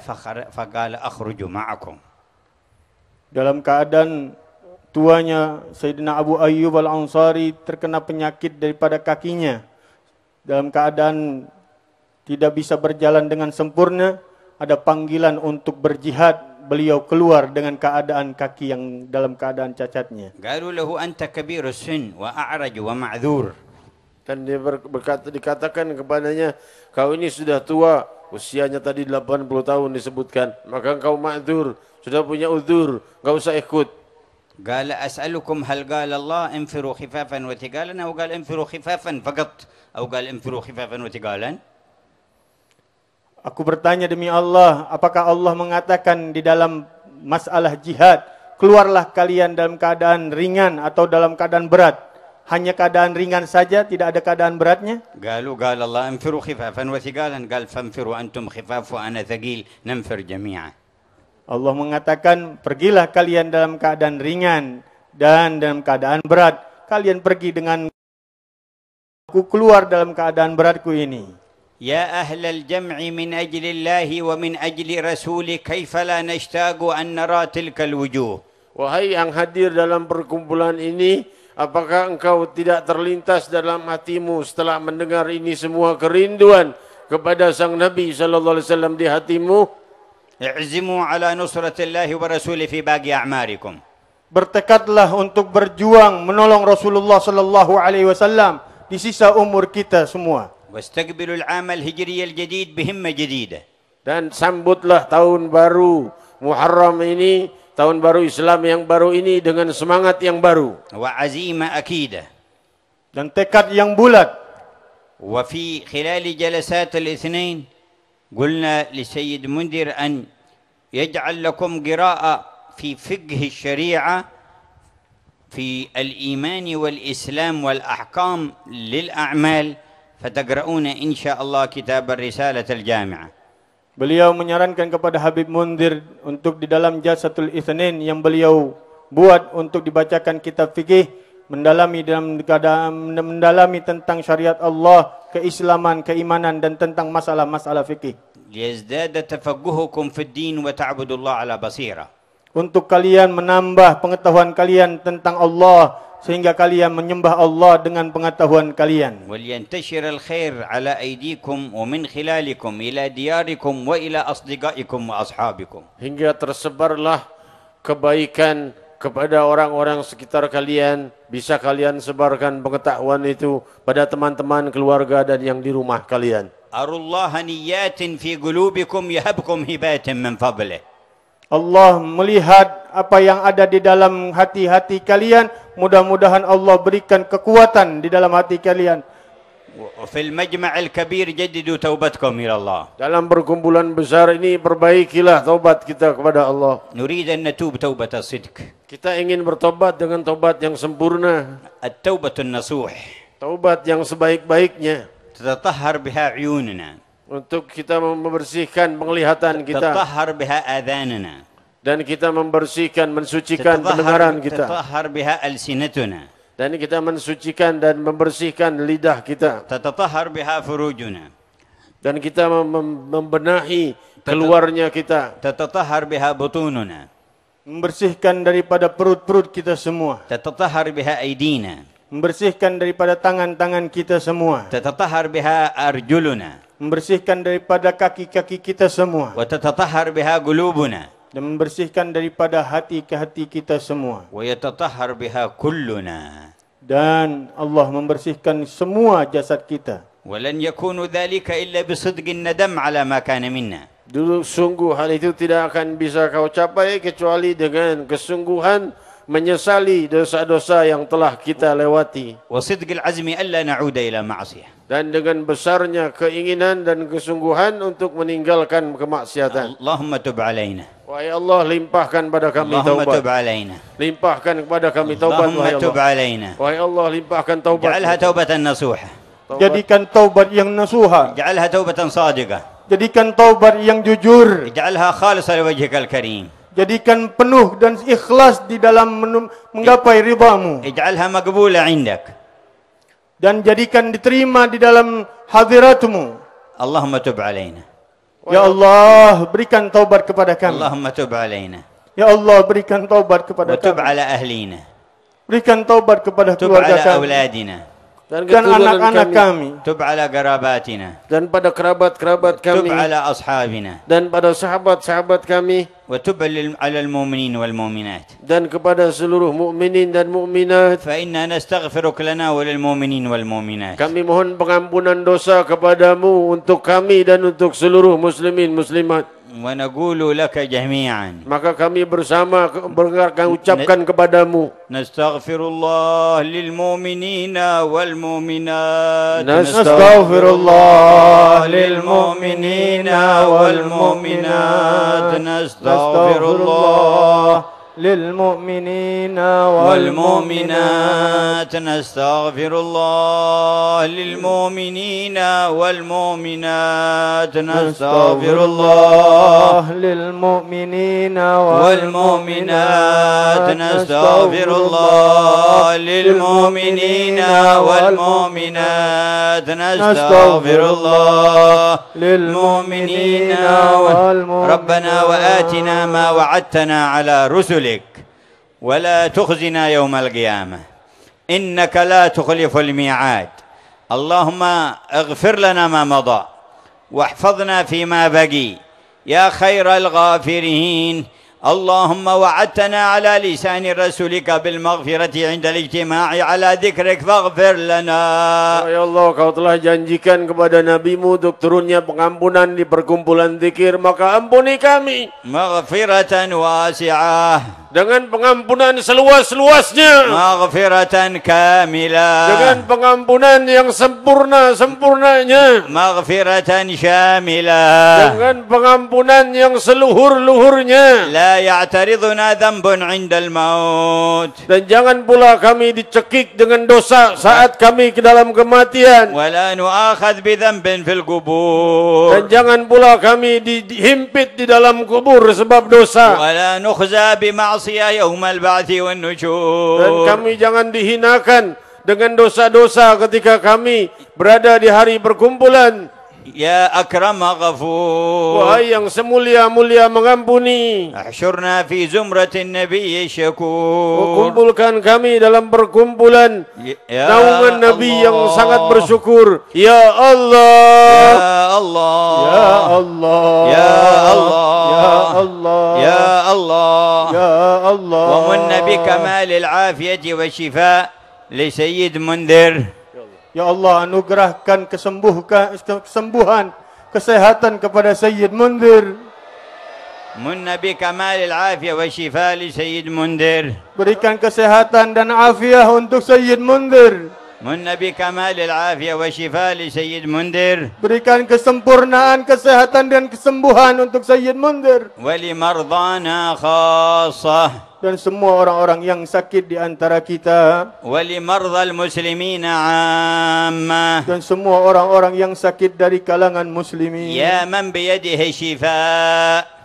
فقال أخرج معكم. Dalam keadaan tuanya Sayyidina Abu Ayyub Al-Ansari terkena penyakit daripada kakinya. Dalam keadaan tidak bisa berjalan dengan sempurna, ada panggilan untuk berjihad. Beliau keluar dengan keadaan kaki yang dalam keadaan cacatnya. قالوا له أنت كبير السن وأعرج ومعذور. Dan dia dikatakan kepadanya, kau ini sudah tua, usianya tadi 80 tahun disebutkan, maka engkau ma'dzur, sudah punya uzur, enggak usah ikut. قال أسألكم هل قال الله انفروا خفافا وثقالا أو قال انفروا خفافا فقط أو قال انفروا خفافا وثقالا. Aku bertanya demi Allah, apakah Allah mengatakan di dalam masalah jihad, keluarlah kalian dalam keadaan ringan atau dalam keadaan berat? Hanya keadaan ringan saja, tidak ada keadaan beratnya? قالوا قال الله انفروا خفافا وثقالا قال فانفروا أنتم خفاف وأنا ثقيل ننفر جميعا. Allah mengatakan, pergilah kalian dalam keadaan ringan dan dalam keadaan berat. Kalian pergi dengan aku keluar dalam keadaan beratku ini. يا أهل الجمع من أجل الله ومن أجل رسوله كيف لا نشتاق أن نرى تلك الوجوه. Wahai yang hadir dalam perkumpulan ini, apakah engkau tidak terlintas dalam hatimu setelah mendengar ini semua kerinduan kepada sang Nabi sallallahu alaihi wasallam di hatimu? اعزموا على نصرة الله ورسوله في باقي أعماركم. Bertekadlah untuk berjuang menolong Rasulullah sallallahu alaihi wasallam di sisa umur kita semua. واستقبلوا العام الهجري الجديد بهمة جديدة. Dan sambutlah tahun baru Muharram ini, tahun baru Islam yang baru ini dengan semangat yang baru. وعزيمة أكيدة. Dan tekad yang bulat. وفي خلال جلسات الاثنين قلنا لسيد منذر أن يجعل لكم قراءة في فقه الشريعة في الإيمان والإسلام والأحكام للأعمال فتقرؤون إن شاء الله كتاب الرسالة الجامعة. Beliau menyarankan kepada Habib Munzir untuk di dalam Jalsatul Itsnain yang beliau buat untuk dibacakan kitab fikih, mendalami tentang syariat Allah, keislaman, keimanan dan tentang masalah-masalah fikih. ليزداد تفقهكم في الدين وتعبدوا الله على بصيرة. Untuk kalian menambah pengetahuan kalian tentang Allah sehingga kalian menyembah Allah dengan pengetahuan kalian. ولينتشر الخير على أيديكم ومن خلالكم إلى دياركم وإلى أصدقائكم وأصحابكم. Hingga tersebarlah kebaikan kepada orang-orang sekitar kalian, bisa kalian sebarkan pengetahuan itu pada teman-teman, keluarga dan yang di rumah kalian. أروا الله نيات في قلوبكم يهبكم هبات من فضله. Allah melihat apa yang ada di dalam hati-hati kalian, mudah-mudahan Allah berikan kekuatan di dalam hati kalian. وفي المجمع الكبير جددوا توبتكم إلى الله. Dalam perkumpulan besar ini perbaikilah taubat kita kepada Allah. نريد أن نتوب توبة الصدق. Kita ingin bertobat dengan taubat yang sempurna, التوبة النصوح. taubat yang sebaik-baiknya, تتطهر بها عيوننا. untuk kita membersihkan penglihatan kita, تتطهر بها آذاننا. dan kita membersihkan, mensucikan pendengaran kita, تتطهر بها ألسنتنا. dan kita mensucikan dan membersihkan lidah kita, تتطهر بها فروجنا. dan kita membenahi keluarnya kita, تتطهر بها بطوننا. Membersihkan daripada perut-perut kita semua. تتطهر بها أيدينا. Membersihkan daripada tangan-tangan kita semua. تتطهر بها أرجلنا. Membersihkan daripada kaki-kaki kita semua. وتتطهر بها قلوبنا. dan membersihkan daripada hati ke hati kita semua. ويتطهر بها كلنا. Dan Allah membersihkan semua jasad kita. ولن يكون ذلك إلا بصدق الندم على ما كان منا. Dulu sungguh hal itu tidak akan bisa kau capai kecuali dengan kesungguhan menyesali dosa-dosa yang telah kita lewati. وصدق العزم ألا نعود إلى معصية. Dan dengan besarnya keinginan dan kesungguhan untuk meninggalkan kemaksiatan. اللهم تب علينا. Wahai Allah, limpahkan pada kami اللهم taubat. تب علينا. Limpahkan kepada kami taubat, اللهم wahai تب Allah. علينا. Wahai Allah, limpahkan taubat. اجعلها توبة نصوحة. Jadikan taubat yang nasuha. اجعلها توبة صادقة. Jadikan taubat yang jujur. اجعلها خالصة لوجهك الكريم. Jadikan penuh dan ikhlas di dalam menggapai ridhamu. اجعلها مقبولة عندك. Dan jadikan diterima di dalam hadiratmu. اللهم تب علينا. Ya Allah, berikan taubat kepada kami. اللهم تب علينا. Ya Allah, berikan taubat kepada وتب kami. على أهلينا. Berikan taubat kepada تب keluarga على kami أولادنا. dan keturunan anak-anak kami. تب على قراباتنا. Dan pada kerabat-kerabat تب kami. على أصحابنا. Dan pada sahabat-sahabat kami. وتب على المؤمنين والمؤمنات. Dan kepada seluruh mukminin dan mukminat. فإنا نستغفرك لنا وللمؤمنين والمؤمنات. Kami mohon pengampunan dosa kepadamu untuk kami dan untuk seluruh muslimin muslimat. ونقول لك جميعا. Maka kami bersama ucapkan kepadamu. نستغفر الله للمؤمنين والمؤمنات. نستغفر الله للمؤمنين والمؤمنات. نستغفر الله للمؤمنين والمؤمنات. نستغفر الله للمؤمنين والمؤمنات. نستغفر الله للمؤمنين والمؤمنات. نستغفر الله للمؤمنين والمؤمنات. نستغفر الله للمؤمنين ربنا وآتنا ما وعدتنا على رسلك ولا تخزنا يوم القيامة إنك لا تخلف الميعاد. اللهم اغفر لنا ما مضى واحفظنا فيما بقي يا خير الغافرين. اللهم وعدتنا على لسان رسولك بالمغفرة عند الاجتماع على ذكرك فاغفر لنا. Ya Allah, kau telah janjikan kepada nabimu untuk turunnya pengampunan di perkumpulan zikir, maka ampuni kami مغفرة واسعة. dengan pengampunan seluas-luasnya, مغفرة كاملة. dengan pengampunan yang sempurnanya, مغفرة شاملة. dengan pengampunan yang seluhur-luhurnya. لا يعترضنا ذنب عند الموت. Dan jangan pula kami dicekik dengan dosa saat kami ke dalam kematian. ولا نؤاخذ بذنب في القبور. Dan jangan pula kami dihimpit di dalam kubur sebab dosa. ولا نخزى بمعصية يوم البعث Dan والنشور. kami jangan dihinakan dengan dosa-dosa ketika kami berada di hari perkumpulan. يا أكرم غفور. Wahai yang semulia-mulia mengampuni, احشرنا في زمرة النبي الشكور. kumpulkan kami dalam perkumpulan يا naungan Nabi yang الله. sangat bersyukur. Ya Allah, يا الله. Ya Allah, يا الله. Ya Allah, يا الله. Ya Allah. ومن بكمال العافية والشفاء لسيد منذر. Ya Allah, anugerahkan kesembuhan, kesehatan kepada Sayyid Munzir. من بكمال العافية والشفاء لسيد منذر. Berikan kesehatan dan afiah untuk Sayyid Munzir. من بكمال العافية والشفاء لسيد منذر. Berikan kesempurnaan, kesehatan dan kesembuhan untuk Sayyid Munzir. ولمرضانا خاصة. Dan semua orang-orang yang sakit di antara kita. ولمرضى المسلمين عامة. Dan semua orang-orang yang sakit dari kalangan muslimin. يا من بيده الشفاء.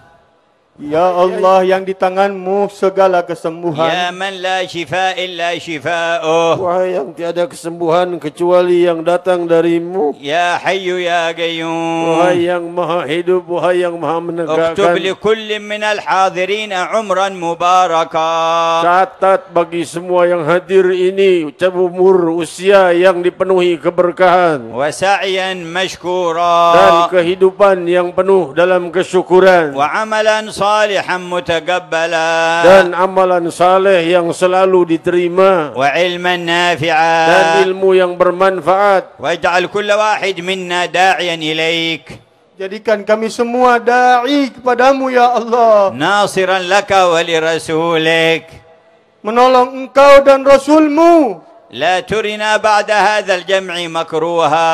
Ya Allah, yang di tanganmu segala يا kesembuhan. من لا شفاء إلا شفاؤه. wahai yang tiada kesembuhan kecuali yang datang darimu. يا حي يا قيوم. Wahai yang maha hidup, wahai yang maha اكتب menegakkan. لكل من الحاضرين عمرا مباركا. Catat bagi semua yang hadir ini umur usia yang dipenuhi keberkahan وسعيا dan مشكورا. kehidupan yang penuh dalam kesyukuran وعملا صالحا متقبلا dan amalan saleh yang selalu diterima وعلما نافعا dan ilmu yang bermanfaat. واجعل كل واحد منا داعيا إليك Jadikan kami semua da'i kepadamu ya Allah, ناصرا لك ولرسولك menolong engkau dan Rasulmu. لا ترنا بعد هذا الجمع مكروها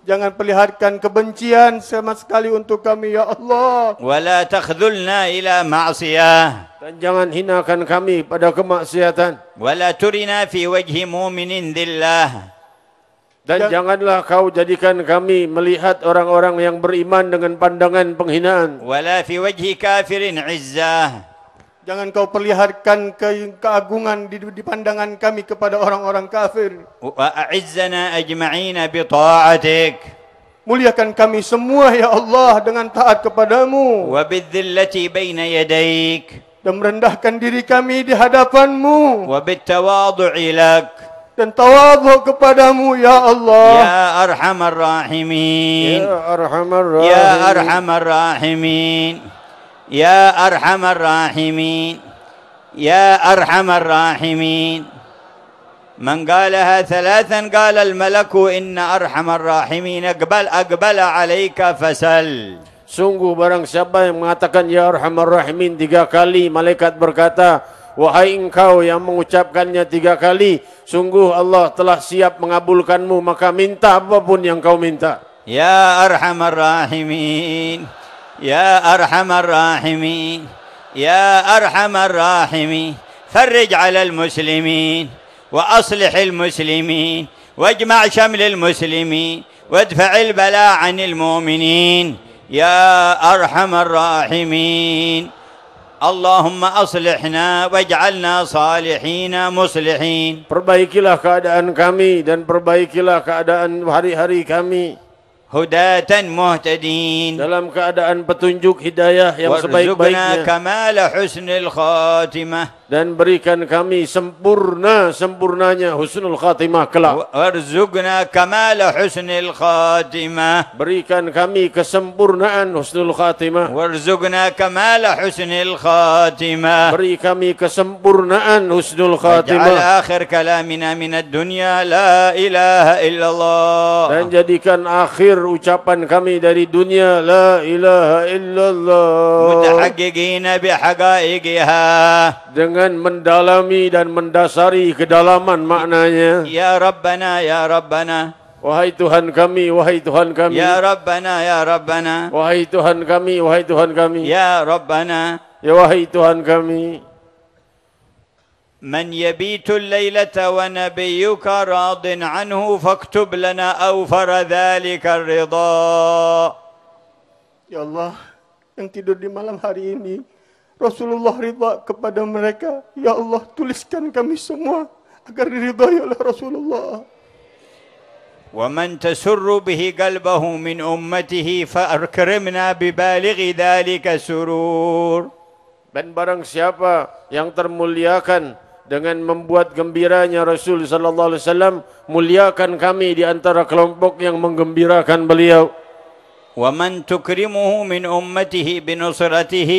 Jangan perlihatkan kebencian sama sekali untuk kami ya Allah. ولا تخذلنا إلى معصية Dan jangan hinakan kami pada kemaksiatan. ولا ترنا في وجه مؤمن ذلة Dan janganlah kau jadikan kami melihat orang-orang yang beriman dengan pandangan penghinaan. ولا في وجه كافر عزة Jangan kau perlihatkan keagungan di pandangan kami kepada orang-orang kafir. وأعزنا أجمعين بطاعتك Muliakan kami semua ya Allah dengan taat kepadamu. وبالذلة بين يديك Dan merendahkan diri kami di hadapanmu. وبالتواضع لك Dan tawadhu kepadamu ya Allah. يا أرحم الراحمين Ya Arhamar Rahim. يا أرحم الراحمين يا أرحم الراحمين يا أرحم الراحمين من قالها ثلاثا قال الملك إن أرحم الراحمين أقبل عليك فسل. Sungguh barang siapa yang mengatakan Ya Arhamar Rahimin 3 kali, malaikat berkata, wahai engkau yang mengucapkannya 3 kali, sungguh Allah telah siap mengabulkanmu, maka minta apapun yang kau minta. يا أرحم الراحمين يا أرحم الراحمين يا أرحم الراحمين فرج على المسلمين وأصلح المسلمين واجمع شمل المسلمين وادفع البلاء عن المؤمنين يا أرحم الراحمين اللهم أصلحنا واجعلنا صالحين مصلحين. Perbaikilah keadaan kami dan perbaikilah keadaan hari-hari kami هداة مهتدين dalam keadaan petunjuk hidayah yang وارزقنا sebaik-baiknya, كمال حسن الخاتمة dan berikan kami sempurnanya husnul khatimah kelak. وارزقنا كمال حسن الخاتمة Berikan kami kesempurnaan husnul khatimah. وارزقنا كمال حسن الخاتمة Beri kami kesempurnaan husnul واجعل khatimah. آخر كلامنا من الدنيا لا إله إلا الله Dan jadikan akhir ucapan kami dari dunia la ilaha illallah, متحققين بحقائقها dengan mendalami dan mendasari kedalaman maknanya. يا ربنا يا ربنا Wahai Tuhan kami, wahai Tuhan kami, يا ربنا يا ربنا wahai Tuhan kami, wahai Tuhan kami, يا ربنا ya wahai Tuhan kami. من يبيت الليلة ونبيك راض عنه فاكتب لنا أوفر ذلك الرضا. Ya Allah, yang tidur di malam hari ini Rasulullah ridha kepada mereka. Ya Allah, tuliskan kami semua agar diridhai oleh Rasulullah. ومن تسر به قلبه من أمته فأكرمنا ببالغ ذلك السرور. Dan barang siapa yang termuliakan dengan membuat gembiranya Rasul sallallahu alaihi wasallam, muliakan kami di antara kelompok yang menggembirakan beliau. ومن تكرمه من أمته بنصرته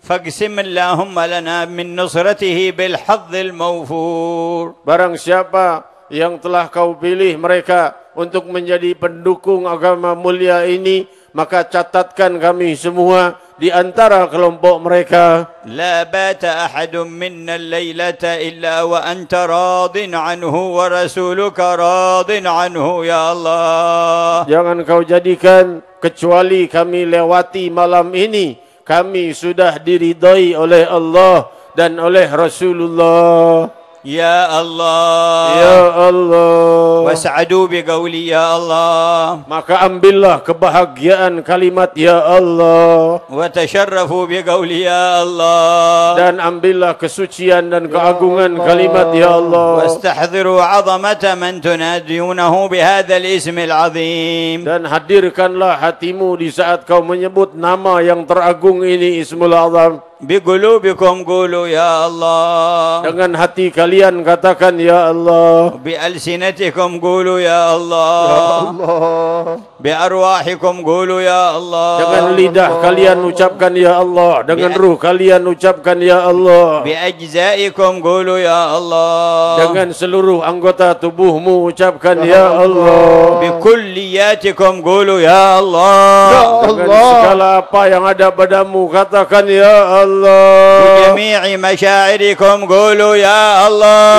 فاقسم اللهم لنا من نصرته بالحظ الموفور. Barang siapa yang telah kau pilih mereka untuk menjadi pendukung agama mulia ini, maka catatkan kami semua di antara kelompok mereka. لا بات أحد منا الليلة إلا وأنت راض عنه ورسولك راض عنه يا الله. Jangan kau jadikan kecuali kami lewati malam ini, kami sudah diridhai oleh Allah dan oleh Rasulullah. يا الله Ya Allah, واسعدوا بقولي يا الله maka ambillah kebahagiaan kalimat Ya Allah, وتشرفوا بقولي يا الله dan ambillah kesucian dan keagungan kalimat Ya Allah, واستحضروا عظمة من تنادونه بهذا الاسم العظيم. dan hadirkanlah hatimu di saat kau menyebut nama yang teragung ini, Ismul Azam. بقلوبكم قولوا يا الله Dengan hati kalian katakan Ya Allah, بألسنتكم قولوا يا الله Allah. بأرواحكم قولوا يا الله. Dengan lidah kalian ucapkan ya Allah. Dengan ruh kalian ucapkan ya Allah. بأجزائكم قولوا يا الله. Dengan seluruh anggota tubuhmu ucapkan ya Allah. بكلياتكم قولوا يا الله. Dengan segala apa yang ada padamu katakan ya Allah. بجميع مشاعركم قولوا يا الله.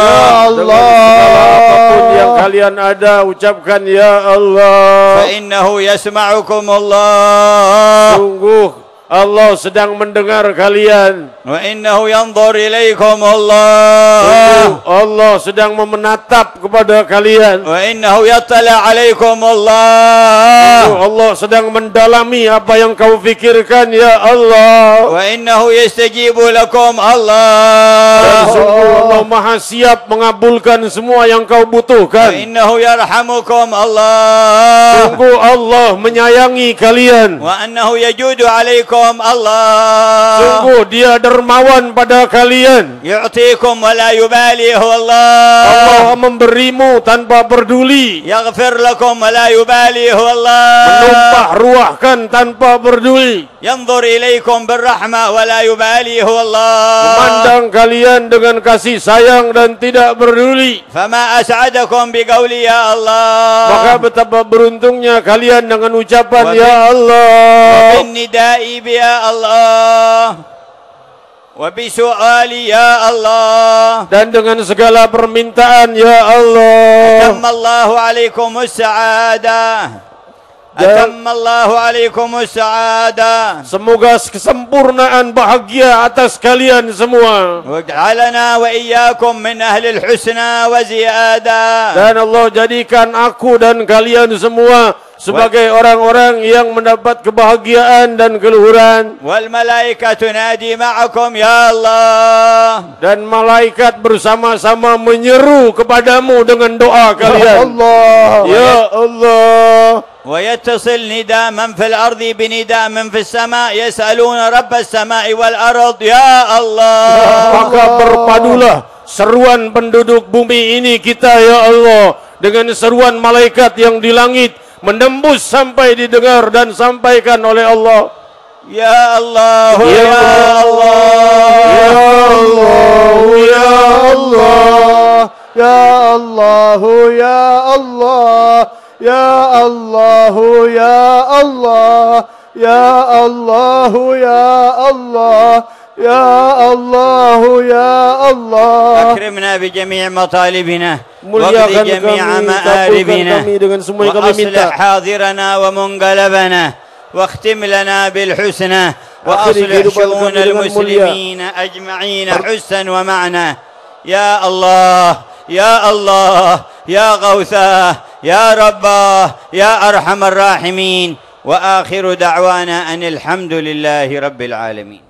Dengan segala apapun yang kalian ada ucapkan ya Allah. فإنه يسمعكم الله. Sungguh Allah sedang mendengar kalian. وإنه ينظر إليكم الله. Allah sedang menatap kepada kalian. وإنه يطلع عليكم الله. Allah sedang mendalami apa yang kau fikirkan ya Allah. وإنه يستجيب لكم Dan الله. sungguh Allah Maha siap mengabulkan semua yang kau butuhkan. وإنه يرحمكم الله. Sungguh Allah menyayangi kalian. وأنه يجود عليكم الله. Sungguh Dia dermawan pada kalian. يعطيكم ولا يبالي هو الله. Allah memberimu tanpa peduli. يغفر لكم ولا يبالي هو الله. Menumpah ruahkan tanpa peduli. ينظر إليكم بالرحمة ولا يبالي هو الله. Memandang kalian dengan kasih sayang dan tidak peduli. فما أسعدكم بقولي يا Maka الله. betapa beruntungnya kalian dengan ucapan ya Allah. وبالنداء يا الله. وبسؤالي يا الله. Dan dengan segala permintaan ya Allah. أتم الله عليكم السعادة. أتم الله عليكم السعادة. Semoga kesempurnaan bahagia atas kalian semua. واجعلنا وإياكم من أهل الحسنى وزيادة. Dan Allah jadikan aku dan kalian semua sebagai orang-orang yang mendapat kebahagiaan dan keluhuran. والملائكة تنادي معكم يا الله. Dan malaikat bersama-sama menyeru kepadamu dengan doa kalian. Ya Allah. ويتصل نداء من في الأرض بنداء من في السماء يسألون رب السماء والأرض يا الله. Maka berpadulah seruan penduduk bumi ini kita ya Allah dengan seruan malaikat yang di langit menembus sampai didengar dan sampaikan oleh Allah. يا الله Ya Allah, ya Allah, ya Allah, Ya Allah, Ya Allah, Ya Allah, Ya Allah, Ya Allah, Ya Allah, Ya Allah, Ya Allah. أكرمنا بجميع مطالبنا Muliakan واقض جميع kami, kabulkan مآربنا kami dengan semua yang kami minta. وأصلح حاضرنا ومنقلبنا واختم لنا بالحسنى Akhiri وأصلح kehidupan شؤون kami dengan mulia. المسلمين أجمعين حسنا ومعنى يا الله يا الله يا غوثاه يا رباه يا أرحم الراحمين وآخر دعوانا أن الحمد لله رب العالمين.